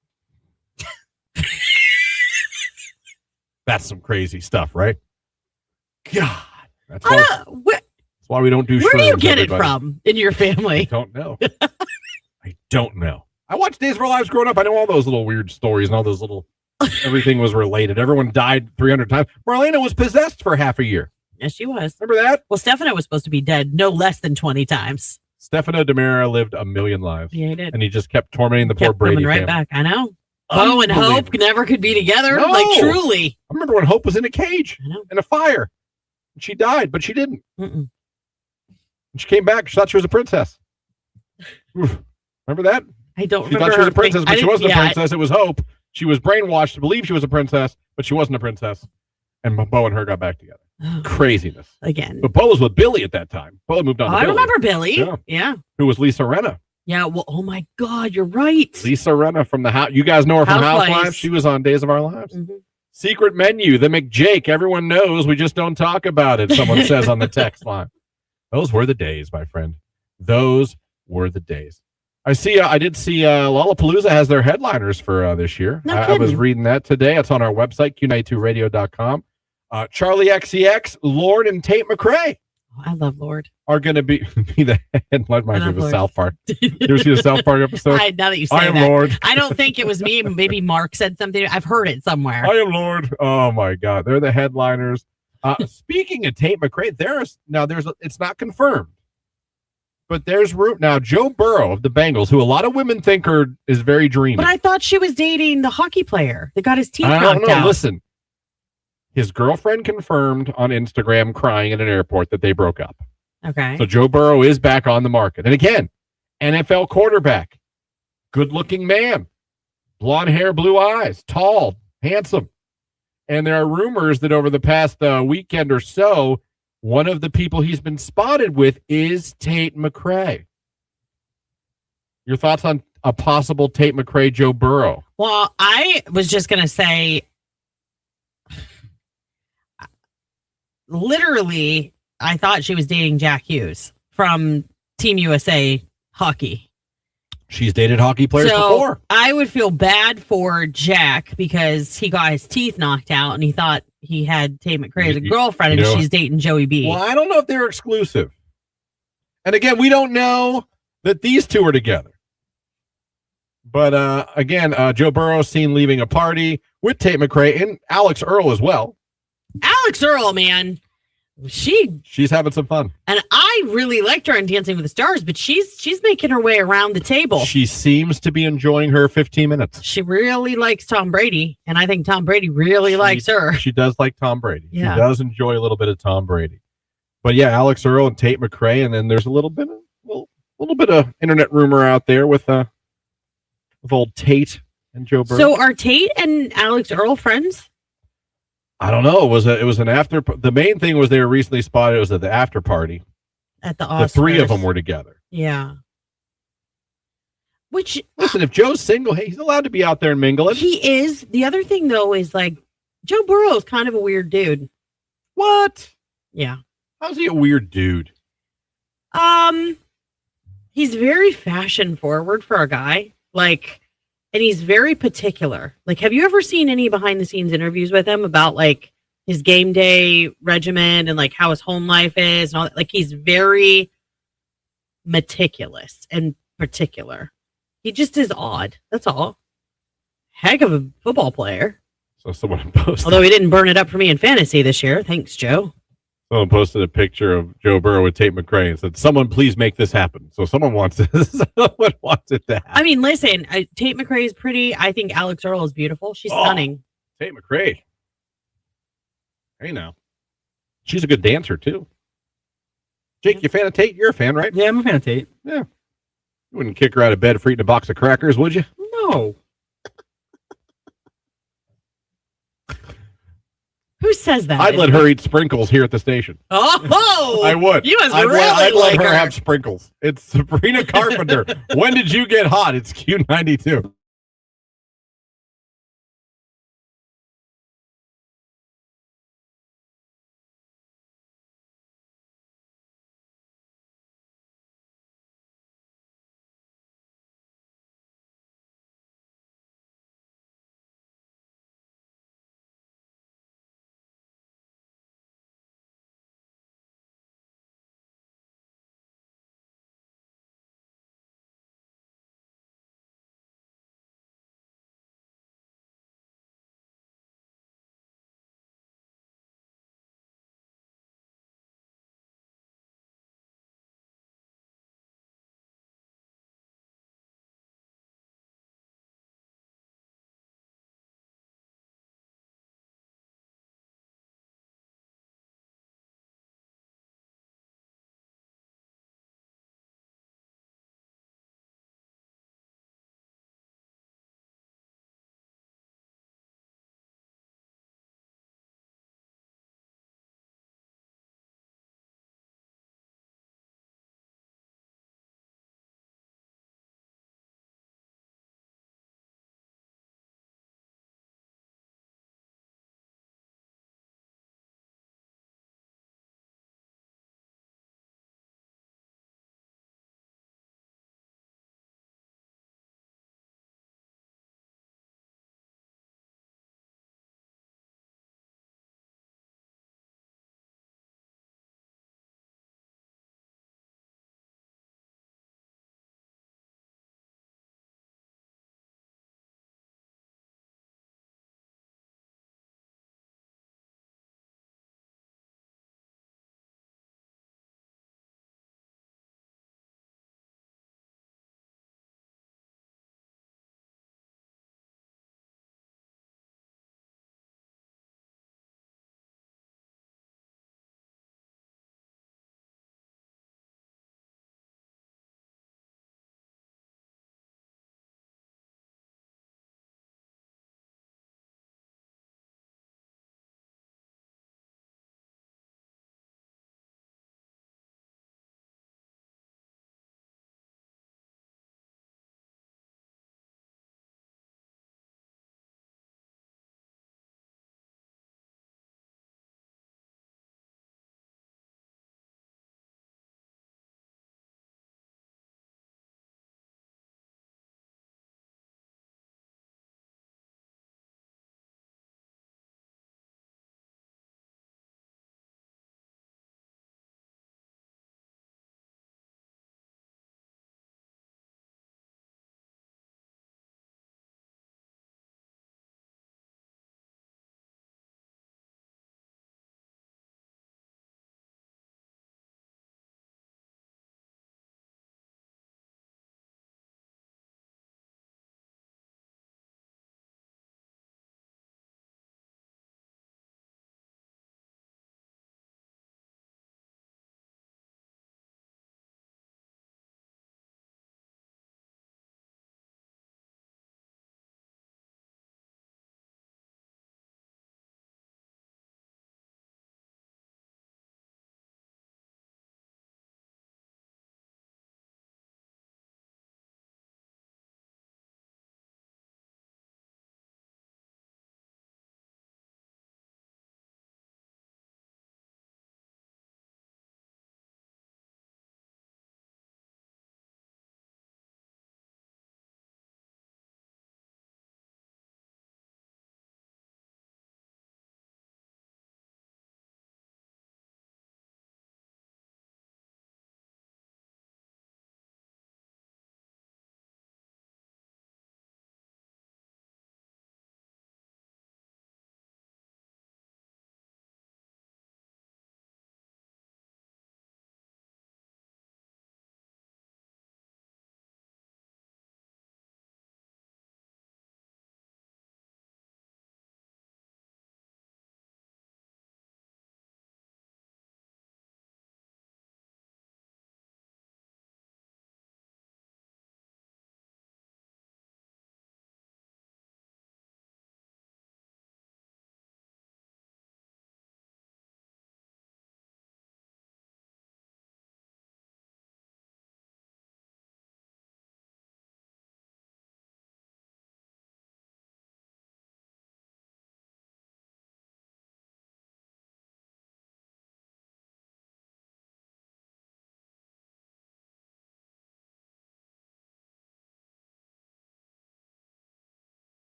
That's some crazy stuff, right? God, that's why, Where that's why we don't do. do you shrooms, get it everybody. from in your I family? don't know. I don't know. I watched Days of Our Lives growing up. I know all those little weird stories and all those little. Everything was related. Everyone died 300 times. Marlena was possessed for half a year. Yes, she was. Remember that? Well, Stefano was supposed to be dead no less than 20 times. Stefano DiMera lived a million lives, Yeah, he did. and he just kept tormenting the poor Kept Brady coming right family. back. I know. Bo and Hope Unbelievable. never could be together. No. Like, truly. I remember when Hope was in a cage I know. in a fire. She died, but she didn't. Mm-mm. And she came back. She thought she was a princess. Oof. Remember that? I don't She remember. thought she was a her princess, thing. but I she didn't- wasn't a yeah, princess. It was Hope. She was brainwashed to believe she was a princess, but she wasn't a princess. And Bo and her got back together. Craziness. Again. But Bo was with Billy at that time. Bo had moved on to I Billy, remember Billy. Yeah. Yeah. who was Lisa Renna. Yeah. Well, oh my God, you're right. Lisa Renna from the house. You guys know her from Housewives. Housewives. She was on Days of Our Lives. Mhm. Secret menu, the McJake. Everyone knows. We just don't talk about it. Someone says on the text line. Those were the days, my friend. Those were the days. I did see Lollapalooza has their headliners for this year. No I was kidding. reading that today. It's on our website, Q92radio.com. Charlie XCX, Lord, and Tate McRae Oh, I love Lord. are going to be the headline I love of the Lord. South Park. You ever see the South Park episode? Now that you say I am that. Lord. I don't think it was me. Maybe Mark said something. I've heard it somewhere. I am Lord. Oh my God, they're the headliners. Speaking of Tate McRae, it's not confirmed, but there's room now. Joe Burrow of the Bengals, who a lot of women think is very dreamy. But I thought she was dating the hockey player that got his teeth I don't knocked know. out. Listen, his girlfriend confirmed on Instagram, crying at an airport, that they broke up. Okay. So Joe Burrow is back on the market, and again, NFL quarterback, good-looking man, blonde hair, blue eyes, tall, handsome. And there are rumors that over the past weekend or so, one of the people he's been spotted with is Tate McRae. Your thoughts on a possible Tate McRae, Joe Burrow? Well, I was just going to say, literally, I thought she was dating Jack Hughes from Team USA hockey. She's dated hockey players So before. I would feel bad for Jack because he got his teeth knocked out and he thought he had Tate McRae as a girlfriend and she's dating Joey B. Well, I don't know if they're exclusive. And again, we don't know that these two are together. But again, Joe Burrow seen leaving a party with Tate McRae and Alex Earl as well. Alex Earl, man, She's having some fun. and I really liked her in Dancing with the Stars, but she's making her way around the table. She seems to be enjoying her 15 minutes. She really likes Tom Brady, and I think Tom Brady really likes her. She does like Tom Brady. Yeah. She does enjoy a little bit of Tom Brady. But yeah, Alex Earl and Tate McRae, and then there's a little bit of internet rumor out there with old Tate and Joe Burrow. So are Tate and Alex Earl friends? I don't know. It was an after. The main thing was they were recently spotted. It was at the after party. At the The Oscars. three of them were together. Yeah. Which Listen, if Joe's single, hey, he's allowed to be out there and mingle it. he is. The other thing though is like Joe Burrow is kind of a weird dude. What? Yeah. How's he a weird dude? He's very fashion forward for a guy. Like, and he's very particular. Like, have you ever seen any behind the scenes interviews with him about like his game day regimen and like how his home life is and all that? Like, he's very meticulous and particular. He just is odd. That's all. Heck of a football player. So someone posted. Although he didn't burn it up for me in fantasy this year. Thanks, Joe. Someone posted a picture of Joe Burrow with Tate McRae and said, "Someone please make this happen." So someone wants this. Someone wants it to happen. I mean, listen, Tate McRae is pretty. I think Alex Earl is beautiful. She's stunning. Tate McRae. Hey now, she's a good dancer too. Jake, you a fan of Tate? You're a fan, right? Yeah, I'm a fan of Tate. Yeah. You wouldn't kick her out of bed for eating a box of crackers, would you? No. Who says that? I'd let her eat sprinkles here at the station. Oh, I would. You must I'd really let like her her. have sprinkles. It's Sabrina Carpenter. When did you get hot? It's Q92.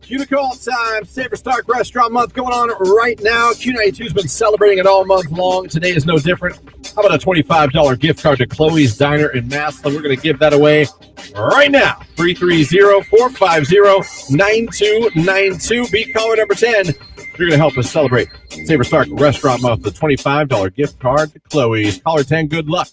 Cuticle time, Savor Stark Restaurant Month going on right now. Q92's been celebrating it all month long. Today is no different. How about a $25 gift card to Chloe's Diner in Massillon? We're going to give that away right now. 330-450-9292. Beat caller number 10. You're going to help us celebrate Savor Stark Restaurant Month. The $25 gift card to Chloe's. Caller 10, good luck.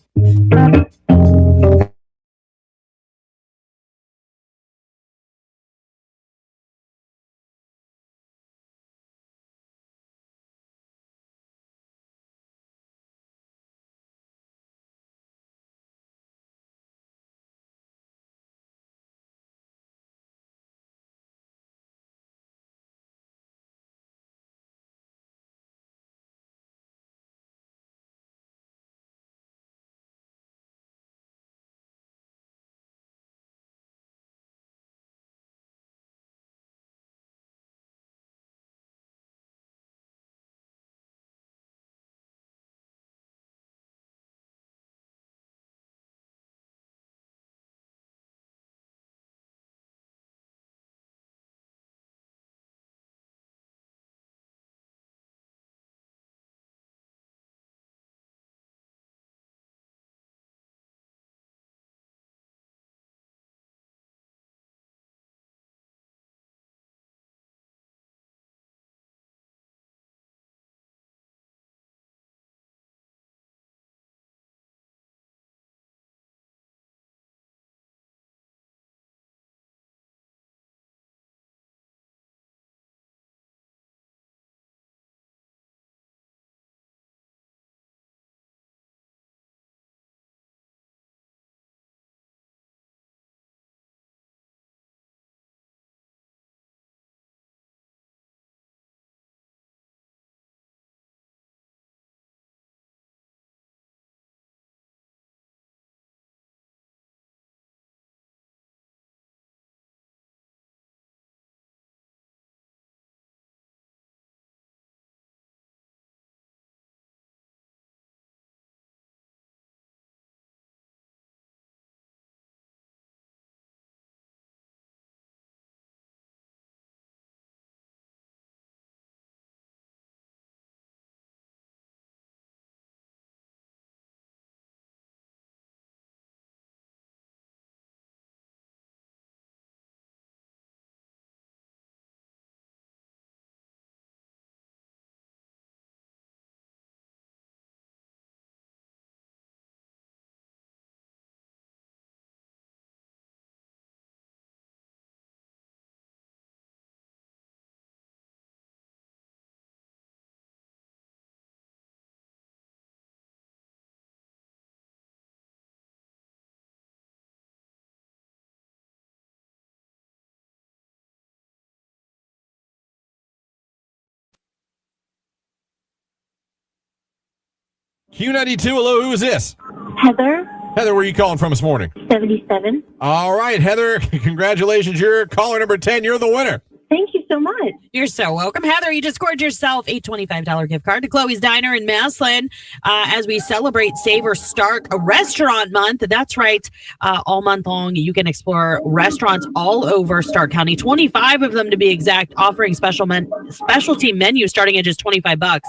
Q92, hello, who is this? Heather, Heather, where are you calling from this morning? 77. All right, Heather, congratulations. You're caller number 10. You're the winner. Thank you so much. You're so welcome, Heather. You just scored yourself a $25 gift card to Chloe's Diner in Massillon as we celebrate Savor Stark Restaurant Month. That's right. All month long, you can explore restaurants all over Stark County, 25 of them to be exact, offering specialty menus starting at just $25.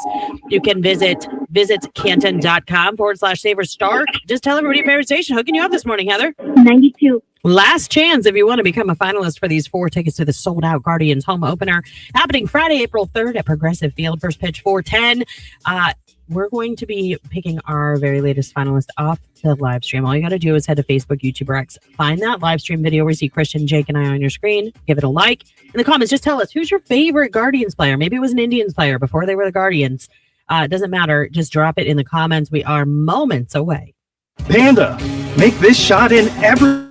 You can visit canton.com/Savor Stark. Just tell everybody your favorite station. Hooking you up this morning, Heather. 92. Last chance if you want to become a finalist for these 4 tickets to the sold-out Guardians home opener happening Friday, April 3rd at Progressive Field. First pitch 4:10. We're going to be picking our very latest finalist off the live stream. All you got to do is head to Facebook, YouTube, or X. Find that live stream video where you see Christian, Jake, and I on your screen. Give it a like. In the comments, just tell us who's your favorite Guardians player. Maybe it was an Indians player before they were the Guardians. It doesn't matter. Just drop it in the comments. We are moments away. Panda, make this shot in every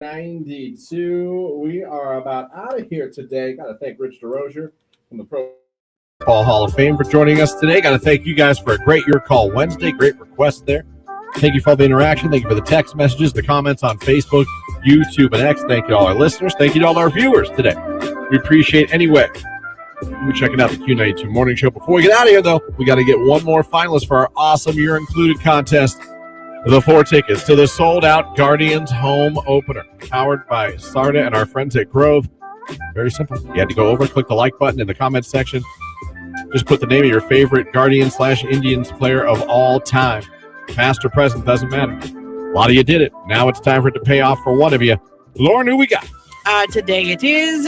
92. We are about out of here today. Got to thank Rich DeRozier from the Pro Ball Hall of Fame for joining us today. Got to thank you guys for a great Your Call Wednesday. Great request there. Thank you for all the interaction. Thank you for the text messages, the comments on Facebook, YouTube, and X. Thank you to all our listeners. Thank you to all our viewers today. We appreciate anyway. We're checking out the Q92 Morning Show. Before we get out of here, though, we got to get one more finalist for our awesome You're Included contest. The 4 tickets to the sold-out Guardians home opener, powered by Sarda and our friends at Grove. Very simple. You had to go over, click the like button in the comments section. Just put the name of your favorite Guardians/Indians player of all time. Past or present, doesn't matter. A lot of you did it. Now it's time for it to pay off for one of you. Lauren, who we got? Today it is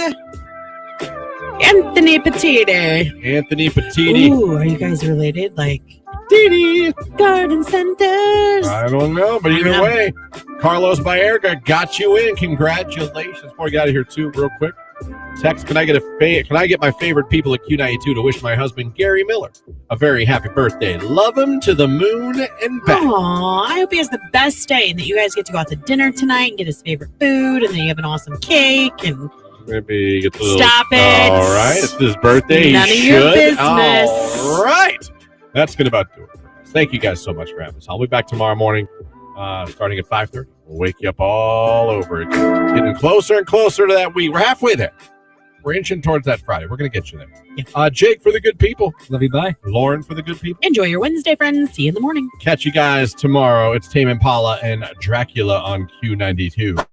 Anthony Petiti. Anthony Petiti. Ooh, are you guys related? Like Petiti. garden centers? I don't know, but either way, Carlos Baerga got you in. Congratulations. Before we get out of here, too, real quick. Text, can I get my favorite people at Q92 to wish my husband, Gary Miller, a very happy birthday? Love him to the moon and back. Aw, I hope he has the best day and that you guys get to go out to dinner tonight and get his favorite food and then you have an awesome cake and maybe get the stop it. All right, it's his birthday. None he of your should. business. All right. That's going to about do it for us. Thank you guys so much for having us. I'll be back tomorrow morning starting at 5:30. We'll wake you up all over again. Getting closer and closer to that week. We're halfway there. We're inching towards that Friday. We're going to get you there. Yeah. Jake for the good people. Love you, bye. Lauren for the good people. Enjoy your Wednesday, friends. See you in the morning. Catch you guys tomorrow. It's Tame Impala and Dracula on Q92.